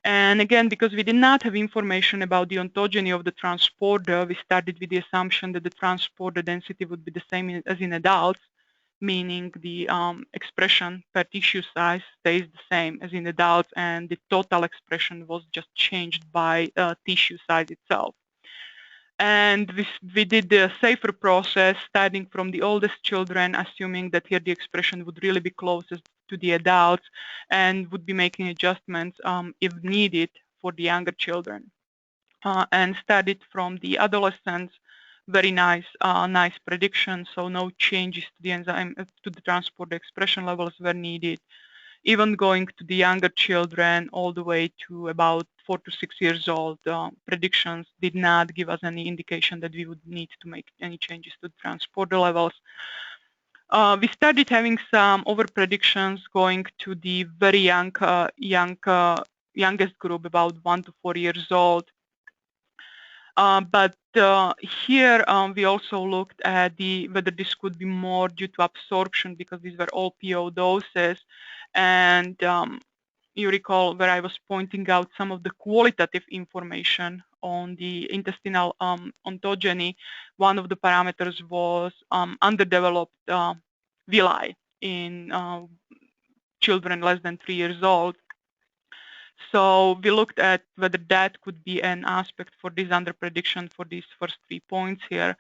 B: And again, because we did not have information about the ontogeny of the transporter, we started with the assumption that the transporter density would be the same as in adults, meaning the expression per tissue size stays the same as in adults, and the total expression was just changed by tissue size itself. And we did the safer process, starting from the oldest children, assuming that here the expression would really be closest to the adults, and would be making adjustments if needed for the younger children. And studied from the adolescents, very nice prediction, so no changes to the enzyme, to the transport expression levels were needed. Even going to the younger children all the way to about 4 to 6 years old, predictions did not give us any indication that we would need to make any changes to the transporter levels. We started having some over predictions going to the very youngest group, about 1 to 4 years old. But here we also looked at whether this could be more due to absorption, because these were all PO doses. And you recall where I was pointing out some of the qualitative information on the intestinal ontogeny. One of the parameters was underdeveloped villi in children less than 3 years old. So we looked at whether that could be an aspect for this under prediction for these first 3 points here.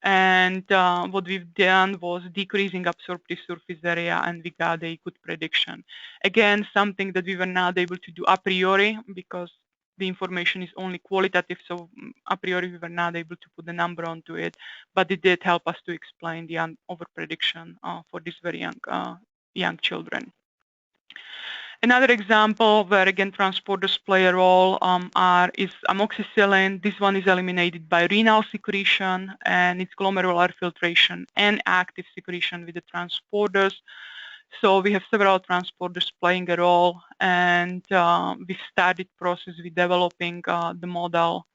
B: And what we've done was decreasing absorptive surface area, and we got a good prediction. Again, something that we were not able to do a priori because the information is only qualitative, so a priori we were not able to put a number onto it, but it did help us to explain the overprediction for these very young children. Another example where, again, transporters play a role is amoxicillin. This one is eliminated by renal secretion, and it's glomerular filtration and active secretion with the transporters. So we have several transporters playing a role, and we started process with developing the model,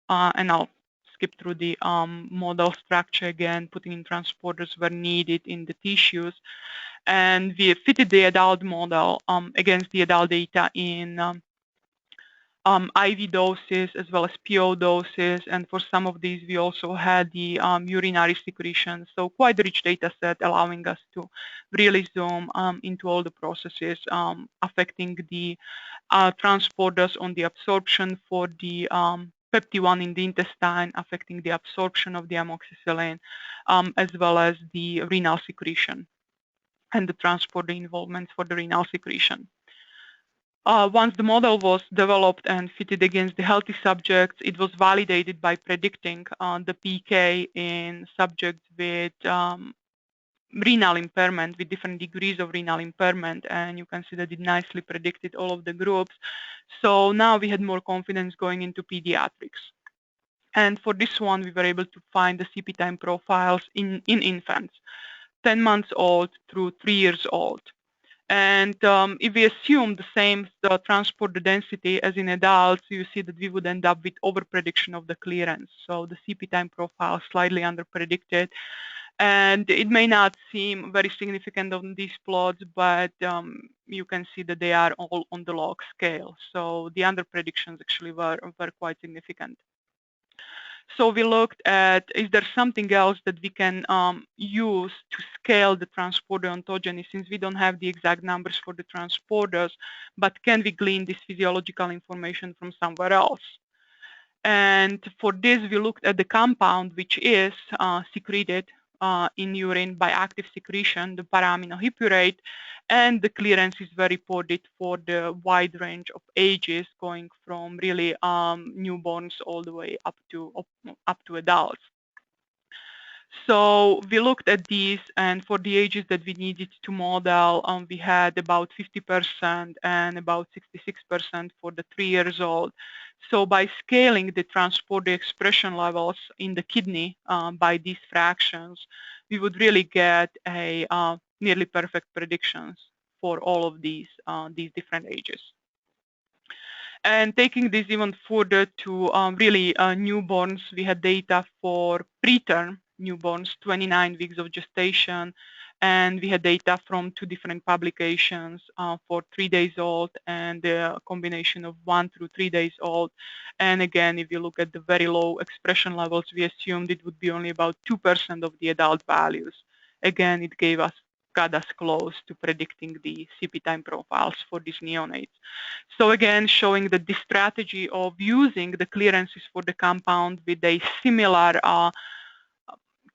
B: and I'll skip through the model structure again, putting in transporters where needed in the tissues. And we fitted the adult model against the adult data in IV doses as well as PO doses, and for some of these we also had the urinary secretion. So quite a rich data set, allowing us to really zoom into all the processes affecting the transporters on the absorption for the PEPT1 in the intestine, affecting the absorption of the amoxicillin, as well as the renal secretion and the transporter involvement for the renal secretion. Once the model was developed and fitted against the healthy subjects, it was validated by predicting the PK in subjects with renal impairment, with different degrees of renal impairment, and you can see that it nicely predicted all of the groups. So now we had more confidence going into pediatrics. And for this one, we were able to find the CP time profiles in infants, 10 months old through 3 years old. And if we assume the same transporter density as in adults, you see that we would end up with overprediction of the clearance. So the CP time profile slightly underpredicted. And it may not seem very significant on these plots, but you can see that they are all on the log scale. So the underpredictions actually were quite significant. So we looked at, is there something else that we can use to scale the transporter ontogeny, since we don't have the exact numbers for the transporters, but can we glean this physiological information from somewhere else? And for this, we looked at the compound which is secreted in urine by active secretion, the para-aminohippurate, and the clearance is very reported for the wide range of ages, going from really newborns all the way up to adults. So we looked at these, and for the ages that we needed to model, we had about 50% and about 66% for the 3 years old. So by scaling the transporter expression levels in the kidney by these fractions, we would really get a nearly perfect predictions for all of these different ages. And taking this even further to really newborns, we had data for preterm newborns, 29 weeks of gestation, and we had data from 2 different publications for 3 days old and a combination of 1 through 3 days old. And again, if you look at the very low expression levels, we assumed it would be only about 2% of the adult values. Again, it got us close to predicting the CP time profiles for these neonates. So again, showing that the strategy of using the clearances for the compound with a similar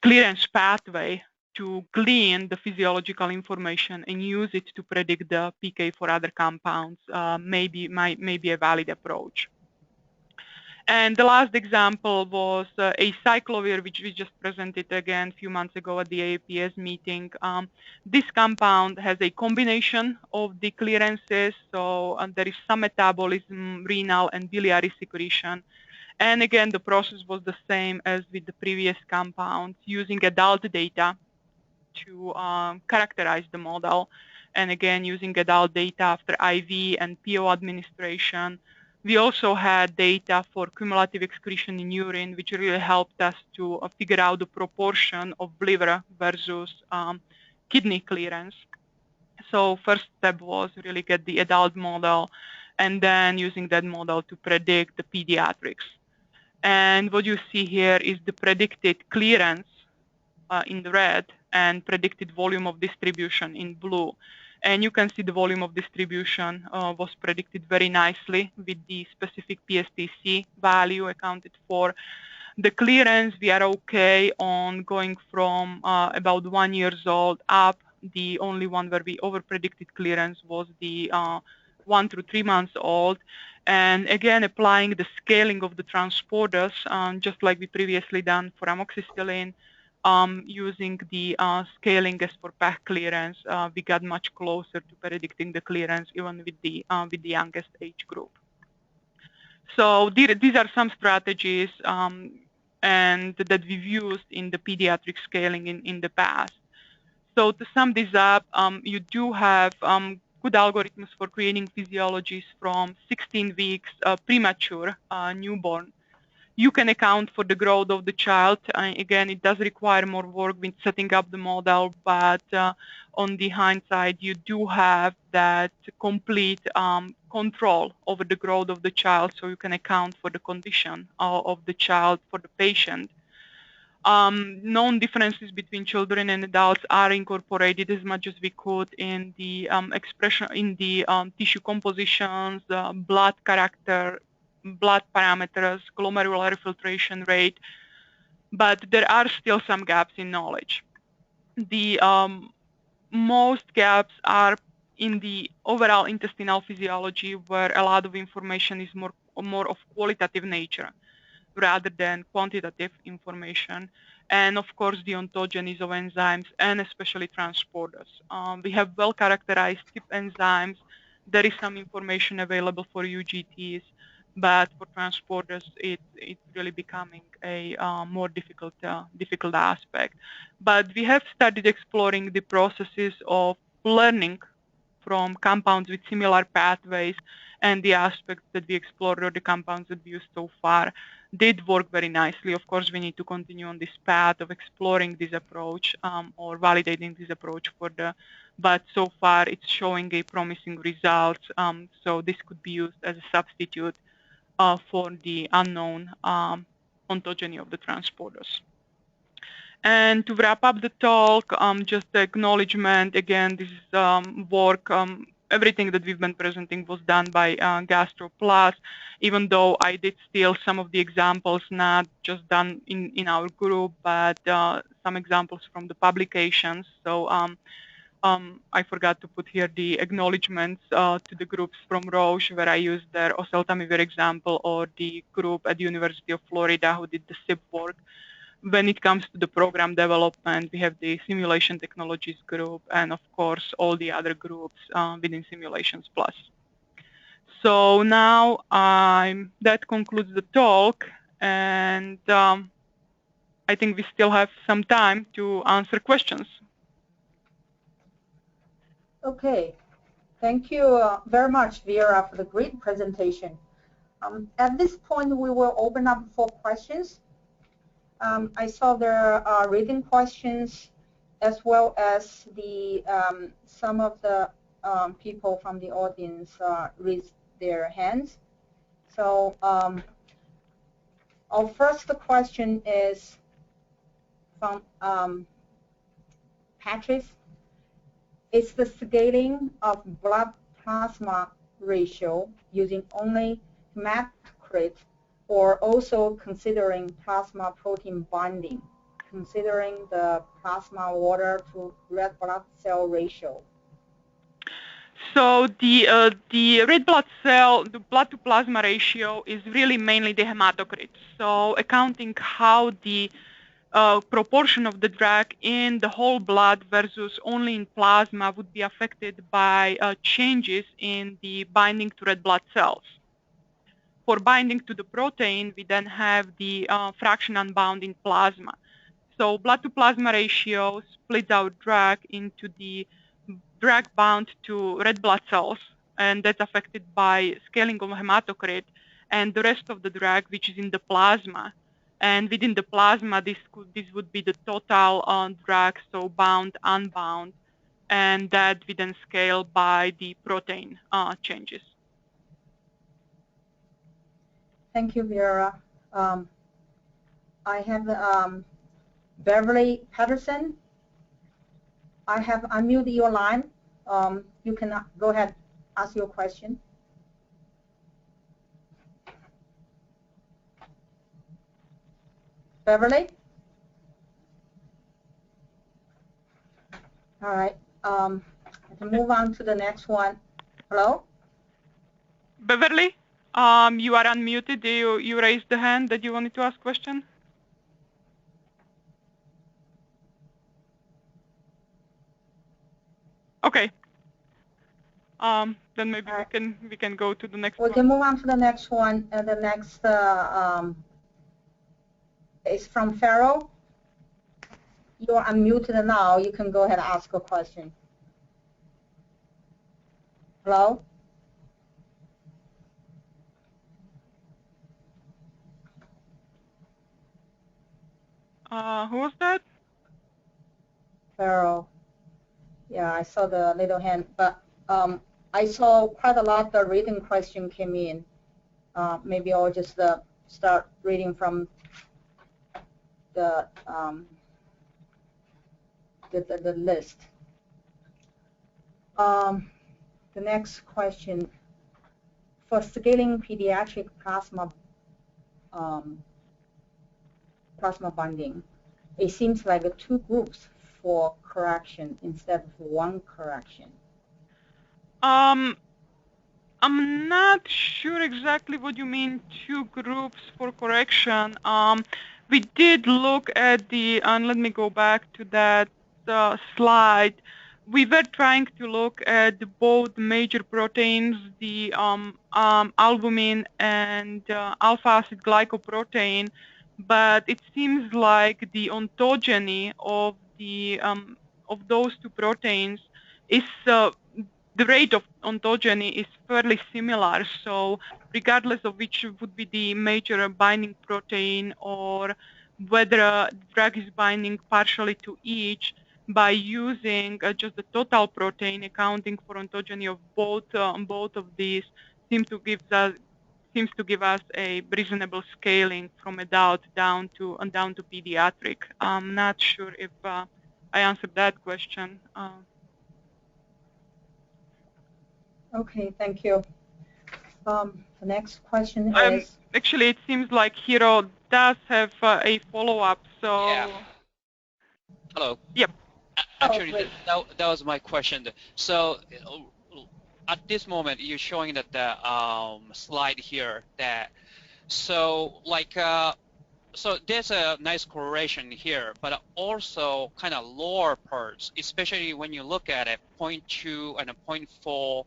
B: clearance pathway to glean the physiological information and use it to predict the PK for other compounds may be a valid approach. And the last example was a Cyclovir, which we just presented again a few months ago at the AAPS meeting. This compound has a combination of the clearances, so there is some metabolism, renal and biliary secretion. And again, the process was the same as with the previous compounds, using adult data to characterize the model. And again, using adult data after IV and PO administration. We also had data for cumulative excretion in urine, which really helped us to figure out the proportion of liver versus kidney clearance. So first step was really get the adult model, and then using that model to predict the pediatrics. And what you see here is the predicted clearance in the red and predicted volume of distribution in blue. And you can see the volume of distribution was predicted very nicely with the specific PSTC value accounted for. The clearance, we are okay on going from about 1 year old up. The only one where we over-predicted clearance was the 1 through 3 months old. And again, applying the scaling of the transporters, just like we previously done for amoxicillin, using the scaling as for pack clearance, we got much closer to predicting the clearance even with the youngest age group. So these are some strategies and that we've used in the pediatric scaling in the past. So to sum this up, you do have good algorithms for creating physiologies from 16 weeks premature newborn. You can account for the growth of the child. Again, it does require more work with setting up the model, but on the hindsight, you do have that complete control over the growth of the child, so you can account for the condition of the child for the patient. Known differences between children and adults are incorporated as much as we could in the expression, in the tissue compositions, blood character, blood parameters, glomerular filtration rate, but there are still some gaps in knowledge. The most gaps are in the overall intestinal physiology, where a lot of information is more of qualitative nature rather than quantitative information, and of course the ontogenies of enzymes and especially transporters. We have well-characterized tip enzymes. There is some information available for UGTs, but for transporters, it's really becoming a more difficult aspect. But we have started exploring the processes of learning from compounds with similar pathways, and the aspects that we explored, or the compounds that we used so far, did work very nicely. Of course, we need to continue on this path of exploring this approach or validating this approach but so far it's showing a promising result. So this could be used as a substitute for the unknown ontogeny of the transporters. And to wrap up the talk, just the acknowledgement, again, this is work, everything that we've been presenting was done by GastroPlus, even though I did steal some of the examples, not just done in our group, but some examples from the publications. So I forgot to put here the acknowledgements to the groups from Roche, where I used their oseltamivir example, or the group at the University of Florida who did the SIP work. When it comes to the program development, we have the Simulation Technologies group, and of course all the other groups within Simulations Plus. So now that concludes the talk, and I think we still have some time to answer questions.
A: Okay, thank you very much, Vera, for the great presentation. At this point, we will open up for questions. I saw there are written questions, as well as the some of the people from the audience raised their hands. So our first question is from Patrick. Is the scaling of blood plasma ratio using only hematocrit, or also considering plasma protein binding, considering the plasma water to red blood cell ratio?
B: So the red blood cell, the blood to plasma ratio is really mainly the hematocrit. So accounting how the proportion of the drug in the whole blood versus only in plasma would be affected by changes in the binding to red blood cells. For binding to the protein, we then have the fraction unbound in plasma. So blood to plasma ratio splits our drug into the drug bound to red blood cells, and that's affected by scaling of hematocrit, and the rest of the drug, which is in the plasma. And within the plasma, this would be the total drug, so bound, unbound, and that we then scale by the protein changes.
A: Thank you, Vera. I have Beverly Patterson. I have unmuted your line. You can go ahead, ask your question. Beverly? All right. To move on to the next one. Hello?
B: Beverly, you are unmuted. You raised the hand that you wanted to ask question. Okay. Then maybe we can go to the next one.
A: We can move on to the next one. The next is from Farrell. You are unmuted now. You can go ahead and ask a question. Hello?
B: Who was that?
A: Farrell. Yeah, I saw the little hand, but I saw quite a lot of reading question came in. Maybe I'll just start reading from the list. The next question, for scaling pediatric plasma binding, it seems like 2 groups for correction instead of 1 correction.
B: I'm not sure exactly what you mean 2 groups for correction. We did look at the, and let me go back to that slide. We were trying to look at both major proteins, the albumin and alpha-acid glycoprotein, but it seems like the ontogeny of the of those 2 proteins is the rate of ontogeny is fairly similar. So regardless of which would be the major binding protein or whether a drug is binding partially to each, by using just the total protein, accounting for ontogeny of both of these, seems to give us a reasonable scaling from adult down to pediatric. I'm not sure if I answered that question.
A: Okay, thank you. The next question is...
B: Actually, it seems like Hiro does have a follow-up, so...
C: Yeah. Hello.
B: Yep.
C: Actually, that was my question. So, at this moment, you're showing that the slide here that... So, like... so there's a nice correlation here, but also kind of lower parts, especially when you look at it, 0.2 and a 0.4,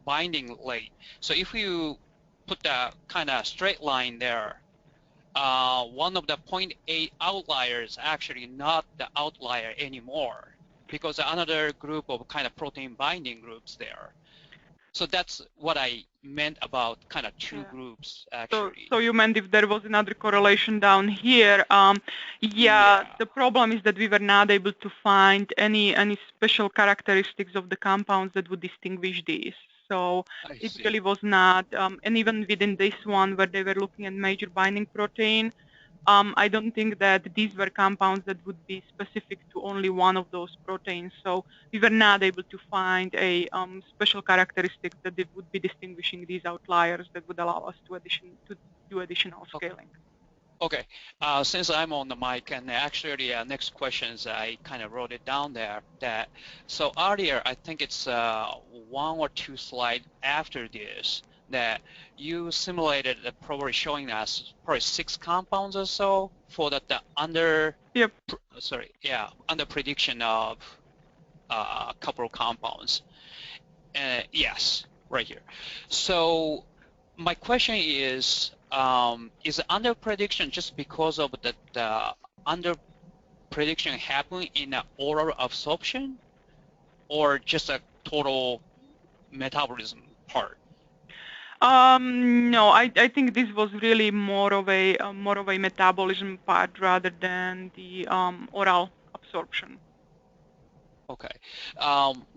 C: binding rate. So if you put the kind of straight line there, one of the 0.8 outliers actually not the outlier anymore, because another group of kind of protein binding groups there. So that's what I meant about kind of 2 groups, actually.
B: So you meant if there was another correlation down here. Yeah, the problem is that we were not able to find any special characteristics of the compounds that would distinguish these. So it really was not, and even within this one where they were looking at major binding protein, I don't think that these were compounds that would be specific to only one of those proteins. So we were not able to find a special characteristic that it would be distinguishing these outliers that would allow us to do additional scaling.
C: Okay. Since I'm on the mic, and actually next questions, I kind of wrote it down there. So earlier, I think it's 1 or 2 slides after this, that you simulated probably showing us probably 6 compounds or so for the under under prediction of a couple of compounds. Yes, right here. So my question is under prediction just because of the under prediction happen in the oral absorption, or just a total metabolism part?
B: No, I think this was really more of a metabolism part rather than the oral absorption.
C: Okay.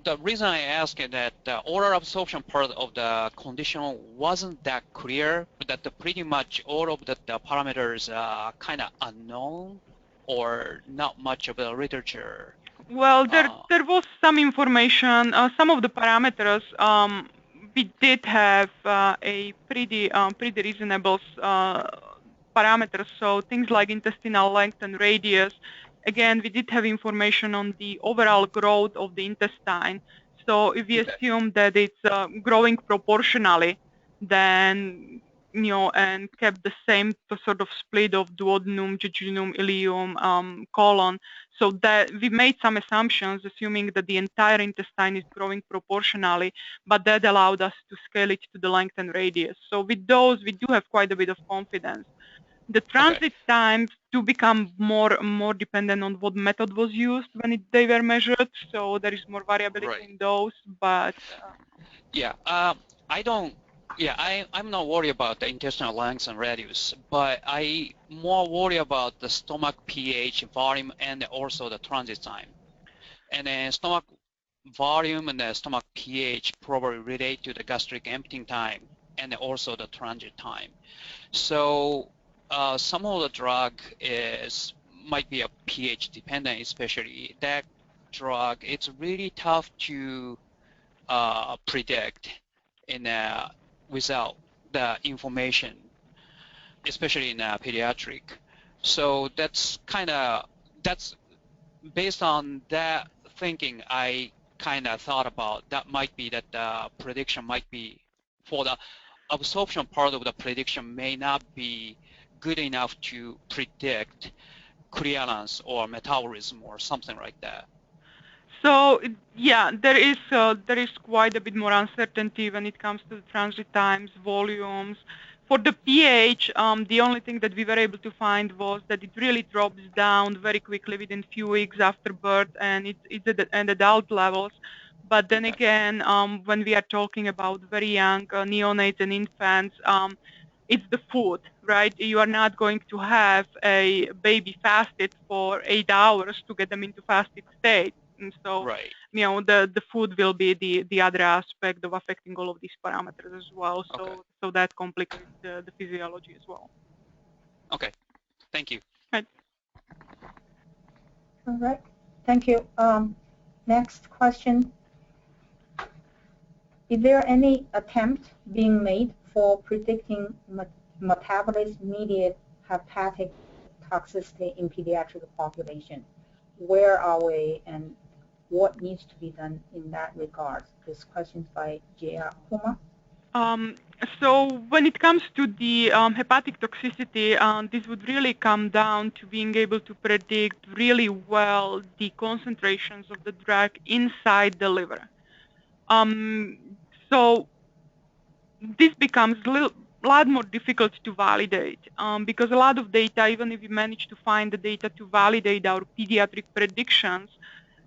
C: The reason I ask is that the oral absorption part of the condition wasn't that clear, but that pretty much all of the parameters are kind of unknown or not much of the literature.
B: Well, there was some information. Some of the parameters we did have a pretty reasonable parameters, so things like intestinal length and radius. Again, we did have information on the overall growth of the intestine. So if we assume that it's growing proportionally, then and kept the same sort of split of duodenum, jejunum, ileum, colon, so that we made some assumptions, assuming that the entire intestine is growing proportionally, but that allowed us to scale it to the length and radius. So with those, we do have quite a bit of confidence. The transit times do become more dependent on what method was used when they were measured. So there is more variability in those, but
C: I'm not worried about the intestinal length and radius, but I more worry about the stomach pH, volume, and also the transit time. And then stomach volume and the stomach pH probably relate to the gastric emptying time and also the transit time. So some of the drug might be a pH dependent, especially that drug. It's really tough to predict without the information, especially in pediatric. So that's based on that thinking. I kind of thought about that might be that the prediction might be for the absorption part of the prediction may not be good enough to predict clearance or metabolism or something like that.
B: So yeah, there is quite a bit more uncertainty when it comes to the transit times, volumes. For the pH, the only thing that we were able to find was that it really drops down very quickly within few weeks after birth, and it's at adult levels. But then again, when we are talking about very young neonates and infants, it's the food, right? You are not going to have a baby fasted for 8 hours to get them into fasted state. And so, the food will be the other aspect of affecting all of these parameters as well. So that complicates the physiology as well.
C: Okay, thank you.
B: Right.
A: All right, thank you. Next question. Is there any attempt being made for predicting metabolism-mediated hepatic toxicity in pediatric population? Where are we and what needs to be done in that regard? This question is by J.R. Kuma.
B: So when it comes to the hepatic toxicity, this would really come down to being able to predict really well the concentrations of the drug inside the liver. So this becomes a lot more difficult to validate because a lot of data, even if we manage to find the data to validate our pediatric predictions,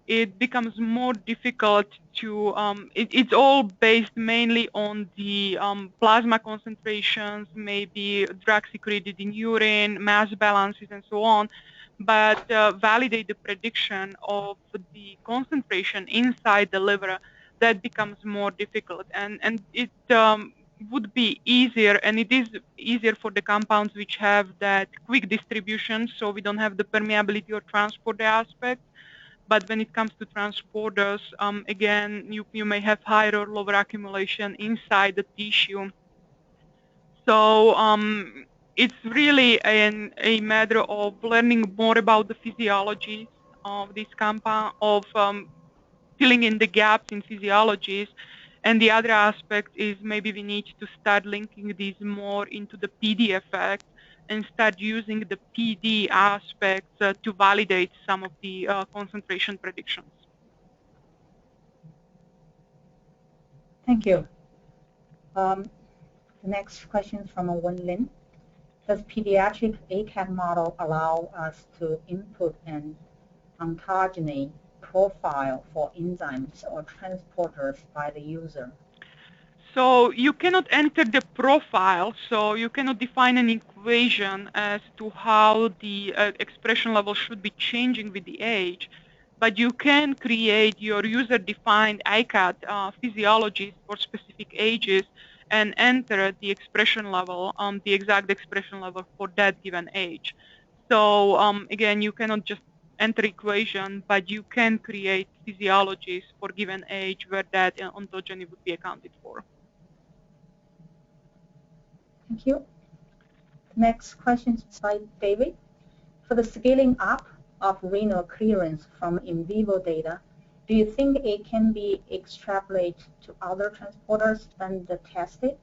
B: it becomes more difficult to, it's all based mainly on the plasma concentrations, maybe drug secreted in urine, mass balances, and so on. But validate the prediction of the concentration inside the liver, that becomes more difficult. And it would be easier, and it is easier for the compounds which have that quick distribution, so we don't have the permeability or transport aspect. But when it comes to transporters, again, you may have higher or lower accumulation inside the tissue. So it's really a matter of learning more about the physiology of this compound, of filling in the gaps in physiologies. And the other aspect is maybe we need to start linking these more into the PD effect and start using the PD aspects to validate some of the concentration predictions.
A: Thank you. The next question is from Wen Lin. Does pediatric ACAT model allow us to input an ontogeny profile for enzymes or transporters by the user?
B: So you cannot enter the profile, so you cannot define an equation as to how the expression level should be changing with the age, but you can create your user-defined ICAT physiologies for specific ages and enter the expression level, the exact expression level for that given age. So again, you cannot just enter equation, but you can create physiologies for given age where that ontogeny would be accounted for.
A: Thank you. Next question by David. For the scaling up of renal clearance from in vivo data, do you think it can be extrapolated to other transporters and tested?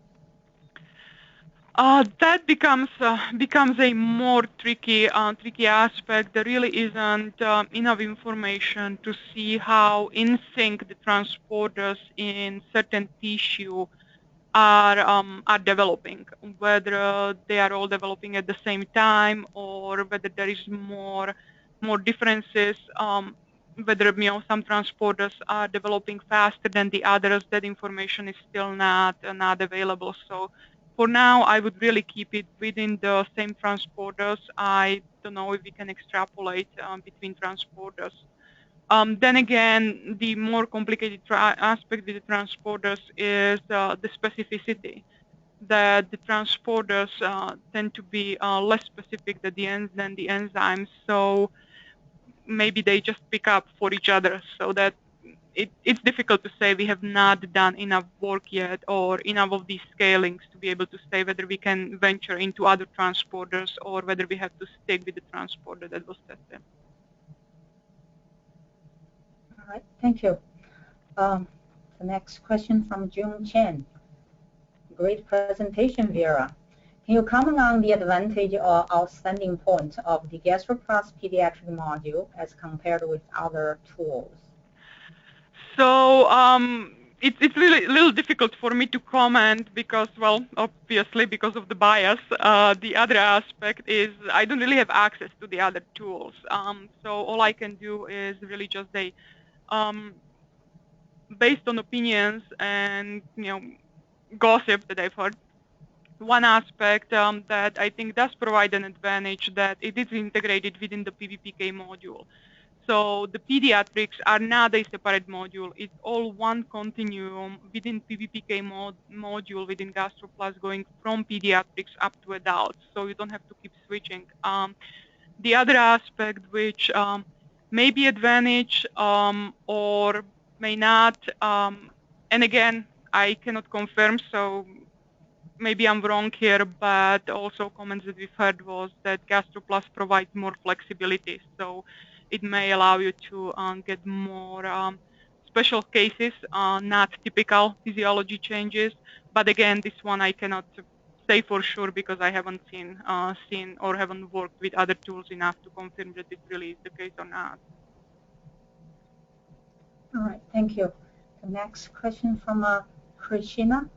B: That becomes a more tricky aspect. There really isn't enough information to see how in sync the transporters in certain tissue are developing, whether they are all developing at the same time or whether there is more differences, whether some transporters are developing faster than the others. That information is still not available. So for now, I would really keep it within the same transporters. I don't know if we can extrapolate between transporters. Then again, the more complicated aspect with the transporters is the specificity, that the transporters tend to be less specific than the enzymes. So maybe they just pick up for each other, so that it's difficult to say. We have not done enough work yet or enough of these scalings to be able to say whether we can venture into other transporters or whether we have to stick with the transporter that was tested.
A: All right, thank you. The next question from Jung Chen. Great presentation, Vera. Can you comment on the advantage or outstanding point of the GastroPlus Pediatric module as compared with other tools?
B: So it's really a little difficult for me to comment because, well, obviously because of the bias. The other aspect is I don't really have access to the other tools. So all I can do is really just based on opinions and gossip that I've heard. One aspect that I think does provide an advantage, that it is integrated within the PBPK module. So the pediatrics are not a separate module. It's all one continuum within PBPK module within GastroPlus, going from pediatrics up to adults. So you don't have to keep switching. The other aspect, which may be advantage or may not, and again, I cannot confirm, so maybe I'm wrong here, but also comments that we've heard was that GastroPlus provides more flexibility. So it may allow you to get more special cases, not typical physiology changes. But again, this one I cannot say for sure because I haven't seen or haven't worked with other tools enough to confirm that this really is the case or not.
A: All right, thank you. The next question from Krishna.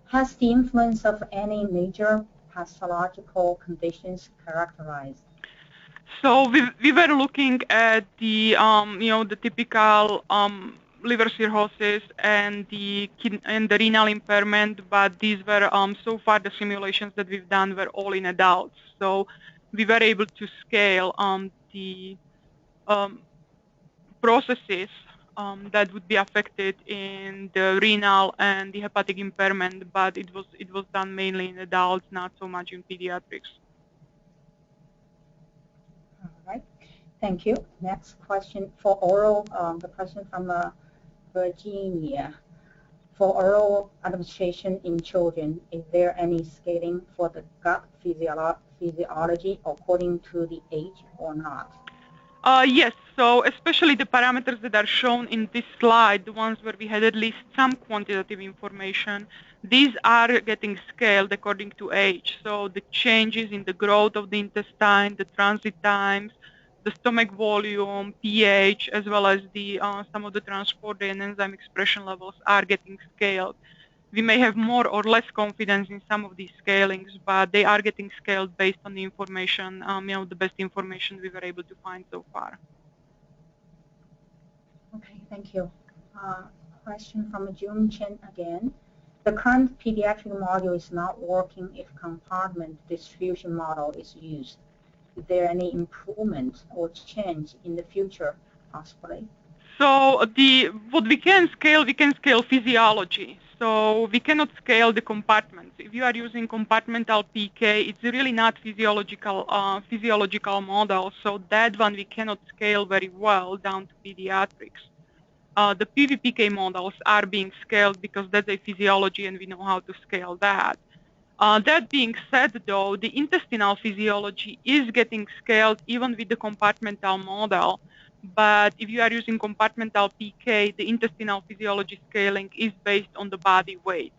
A: Has the influence of any major pathological conditions characterized?
B: So we were looking at the the typical liver cirrhosis and the renal impairment, but these were so far the simulations that we've done were all in adults. So we were able to scale the processes that would be affected in the renal and the hepatic impairment, but it was done mainly in adults, not so much in pediatrics.
A: All right, thank you. Next question for oral, the question from Virginia. For oral administration in children, is there any scaling for the gut physiology according to the age or not?
B: Yes, so especially the parameters that are shown in this slide, the ones where we had at least some quantitative information, these are getting scaled according to age. So the changes in the growth of the intestine, the transit times, the stomach volume, pH, as well as the some of the transporter and enzyme expression levels are getting scaled. We may have more or less confidence in some of these scalings, but they are getting scaled based on the information, the best information we were able to find so far.
A: Okay, thank you. Question from Jung Chen again. The current pediatric module is not working if compartment distribution model is used. Is there any improvement or change in the future, possibly?
B: So what we can scale physiology. So we cannot scale the compartments. If you are using compartmental PK, it's really not physiological model. So that one we cannot scale very well down to pediatrics. The PBPK models are being scaled because that's a physiology and we know how to scale that. That being said, though, the intestinal physiology is getting scaled even with the compartmental model. But if you are using compartmental PK, the intestinal physiology scaling is based on the body weight.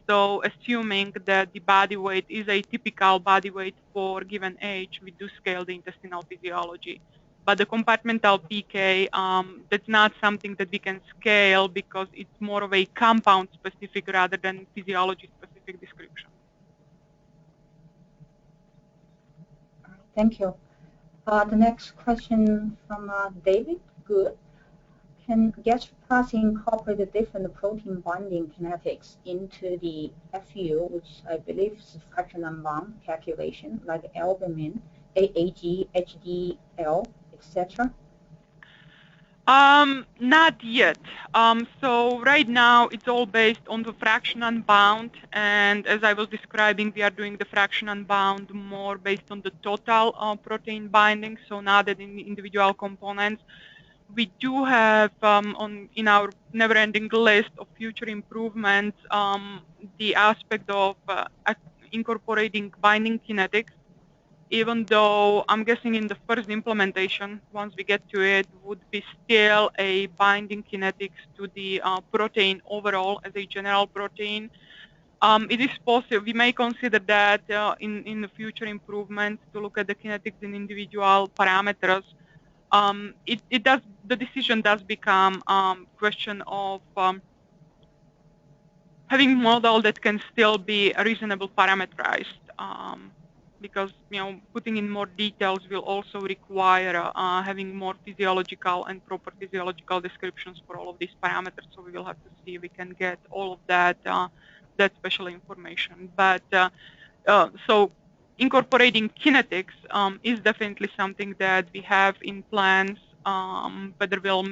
B: So assuming that the body weight is a typical body weight for given age, we do scale the intestinal physiology. But the compartmental PK, that's not something that we can scale because it's more of a compound specific rather than physiology specific description.
A: Thank you. The next question from David. Good. Can GastroPlus incorporate the different protein binding kinetics into the FU, which I believe is fraction unbound calculation, like albumin, AAG, HDL, etc.?
B: Not yet. So right now it's all based on the fraction unbound, and as I was describing, we are doing the fraction unbound more based on the total protein binding, so not that in the individual components. We do have in our never-ending list of future improvements the aspect of incorporating binding kinetics, even though I'm guessing in the first implementation, once we get to it, would be still a binding kinetics to the protein overall as a general protein. It is possible, we may consider that in the future improvements to look at the kinetics in individual parameters. The decision does become question of having a model that can still be reasonable parameterized, because putting in more details will also require having more physiological and proper physiological descriptions for all of these parameters. So we will have to see if we can get all of that that special information. But so incorporating kinetics is definitely something that we have in plans. Whether we'll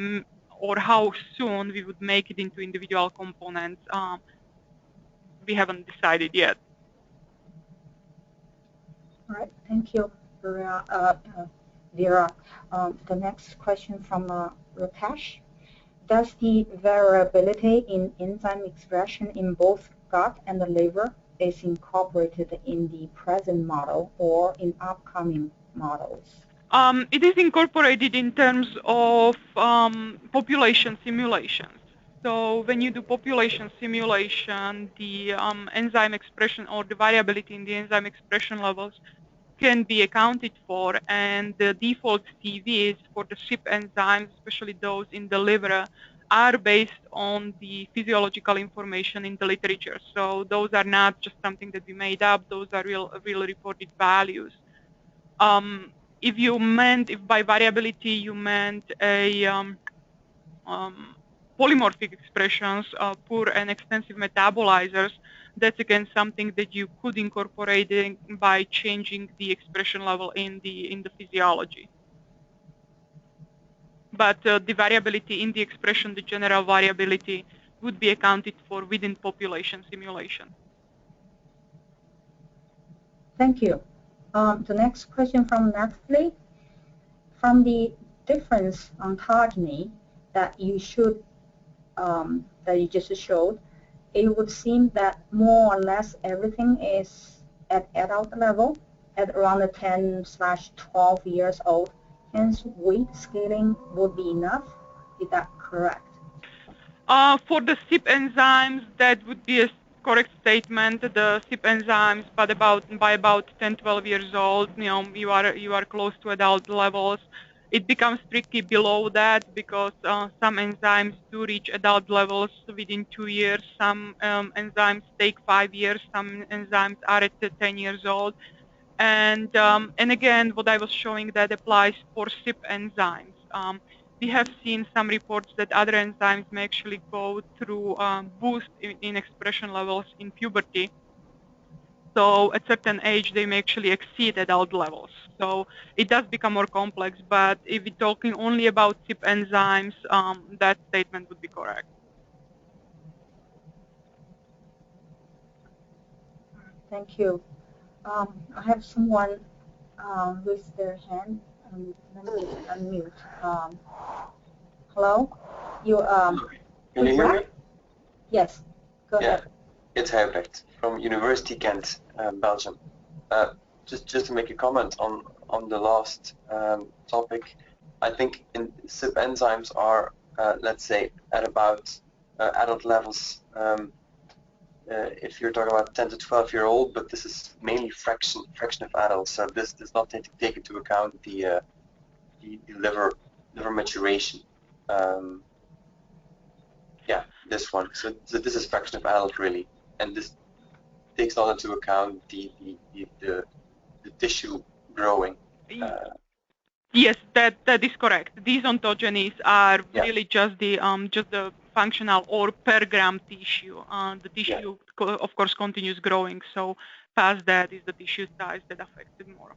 B: or how soon we would make it into individual components, we haven't decided yet.
A: All right, thank you, Vera. The next question from Rakesh. Does the variability in enzyme expression in both gut and the liver is incorporated in the present model or in upcoming models?
B: It is incorporated in terms of population simulations. So when you do population simulation, the enzyme expression or the variability in the enzyme expression levels can be accounted for, and the default CVs for the SIP enzymes, especially those in the liver, are based on the physiological information in the literature. So those are not just something that we made up, those are real reported values. If by variability you meant a polymorphic expressions, poor and extensive metabolizers, that's again something that you could incorporate by changing the expression level in the physiology. But the variability in the expression, the general variability, would be accounted for within population simulation.
A: Thank you. The next question from Natalie. From the difference ontogeny that you just showed, it would seem that more or less everything is at adult level at around 10/12 years old. Hence, weight scaling would be enough. Is that correct?
B: For the SIP enzymes, that would be a correct statement. The SIP enzymes, but by about 10-12 years old, you are close to adult levels. It becomes tricky below that because some enzymes do reach adult levels within 2 years. Some enzymes take 5 years. Some enzymes are at 10 years old. And again, what I was showing that applies for SIP enzymes. We have seen some reports that other enzymes may actually go through boost in expression levels in puberty. So at certain age, they may actually exceed adult levels. So it does become more complex, but if we're talking only about SIP enzymes, that statement would be correct.
A: Thank you. I have someone with their hand. Let me unmute. Hello?
D: Can you hear me?
A: Yes, go ahead.
D: It's Herbert from University Ghent, Belgium. Just to make a comment on the last topic, I think subenzymes are, let's say, at about adult levels. If you're talking about 10 to 12-year-old, but this is mainly fraction of adults, so this does not take into account the liver maturation. Yeah, this one. So this is fraction of adult really, and this takes not into account the tissue growing.
B: Yes, that is correct. These ontogenies are really just the functional or per gram tissue. The tissue, of course, continues growing. So past that is the tissue size that affected more.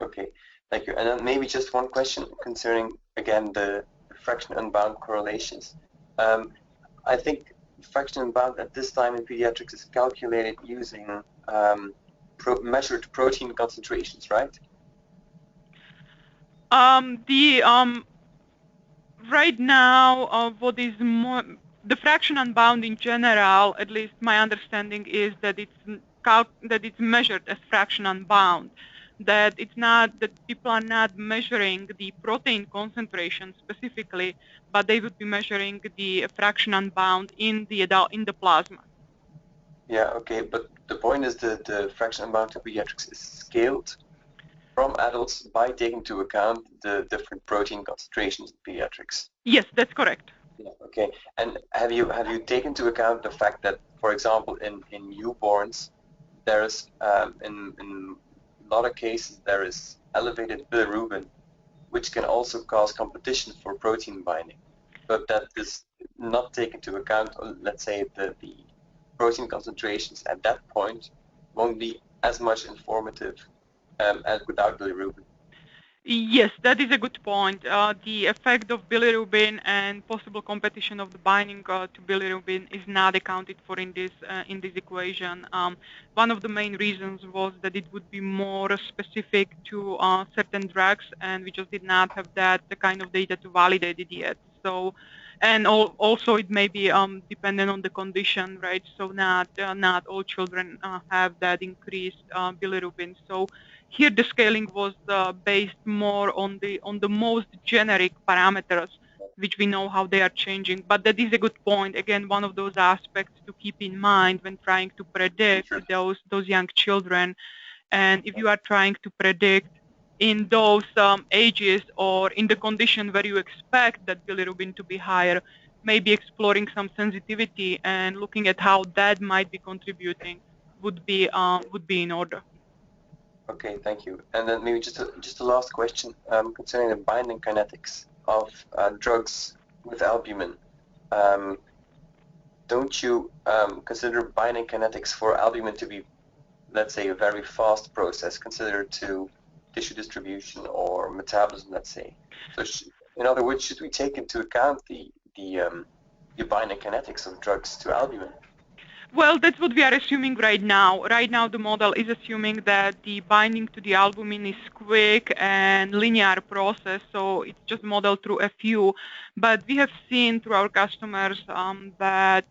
D: Okay, thank you. And then maybe just one question concerning again the fraction unbound correlations. I think fraction unbound at this time in pediatrics is calculated using measured protein concentrations, right?
B: Right now, what is more, the fraction unbound in general, at least my understanding is that it's measured as fraction unbound. That it's not that people are not measuring the protein concentration specifically, but they would be measuring the fraction unbound in the plasma.
D: Yeah. Okay. But the point is that the fraction unbound to pediatrics is scaled from adults by taking into account the different protein concentrations in pediatrics.
B: Yes, that's correct.
D: Yeah, okay. And have you taken into account the fact that, for example, in newborns, there is in a lot of cases there is elevated bilirubin, which can also cause competition for protein binding, but that is not taken into account. Let's say the protein concentrations at that point won't be as much informative as without bilirubin.
B: Yes, that is a good point. The effect of bilirubin and possible competition of the binding to bilirubin is not accounted for in this equation. One of the main reasons was that it would be more specific to certain drugs, and we just did not have the kind of data to validate it yet. So, and also it may be dependent on the condition, right? So not all children have that increased bilirubin. So here the scaling was based more on the most generic parameters, which we know how they are changing. But that is a good point. Again, one of those aspects to keep in mind when trying to predict those young children. And if you are trying to predict in those ages or in the condition where you expect that bilirubin to be higher, maybe exploring some sensitivity and looking at how that might be contributing would be in order.
D: Okay, thank you. And then maybe just a last question concerning the binding kinetics of drugs with albumin. Don't you consider binding kinetics for albumin to be, let's say, a very fast process considered to tissue distribution or metabolism, let's say? So, in other words, should we take into account the binding kinetics of drugs to albumin?
B: Well, that's what we are assuming right now. Right now, the model is assuming that the binding to the albumin is quick and linear process, so it's just modeled through a few. But we have seen through our customers that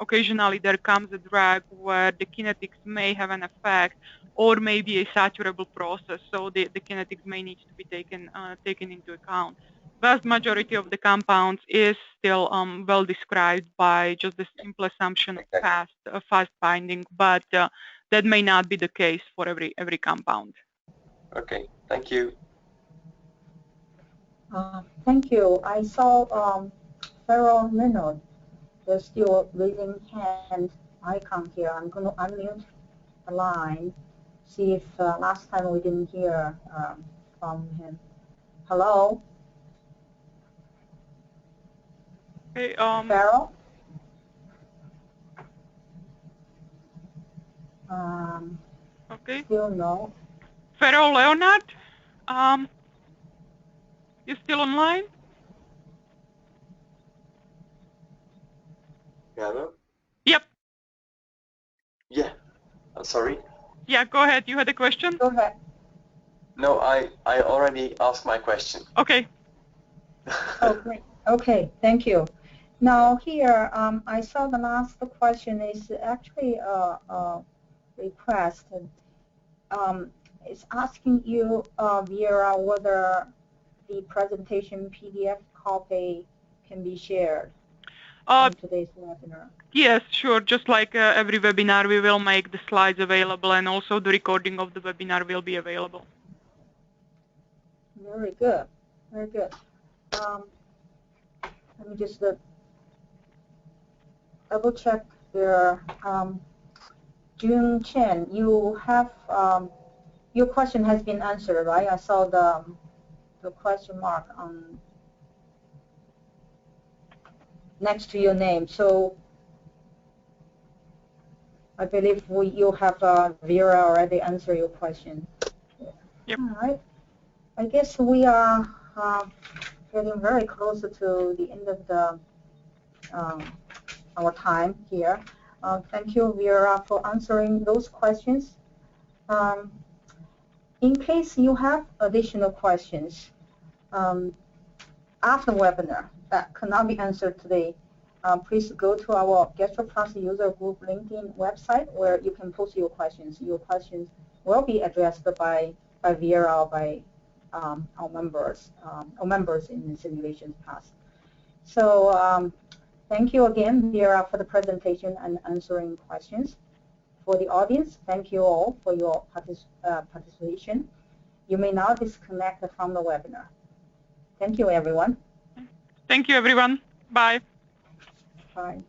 B: occasionally there comes a drug where the kinetics may have an effect, or maybe a saturable process, so the kinetics may need to be taken into account. Vast majority of the compounds is still well described by just the simple assumption of fast binding, but that may not be the case for every compound.
D: Okay, thank you.
A: Thank you. I saw Farrell Leonard. There's still raising hand icon here. I'm going to unmute the line. See if last time we didn't hear from him. Hello?
B: Hey,
A: Farrell?
B: Okay.
A: Still no.
B: Farrell Leonard, you still online?
D: Hello?
B: Yep.
D: Yeah. I'm sorry.
B: Yeah, go ahead. You had a question?
A: Go ahead.
D: No, I already asked my question.
B: Okay.
A: Oh, great. Okay, thank you. Now here, I saw the last question is actually a request. It's asking you, Vera, whether the presentation PDF copy can be shared in today's webinar.
B: Yes, sure. Just like every webinar, we will make the slides available, and also the recording of the webinar will be available.
A: Very good. Very good. Let me just double check there. June Chen, you have your question has been answered, right? I saw the question mark on next to your name. So I believe you have Vera already answered your question.
B: Yep.
A: All right. I guess we are getting very close to the end of the our time here. Thank you, Vera, for answering those questions. In case you have additional questions after the webinar that cannot be answered today, please go to our GastroPlus User Group LinkedIn website where you can post your questions. Your questions will be addressed by Vera or by our members in the simulation class. So thank you again, Vera, for the presentation and answering questions. For the audience, thank you all for your participation. You may now disconnect from the webinar. Thank you, everyone.
B: Thank you, everyone. Bye.
A: Bye.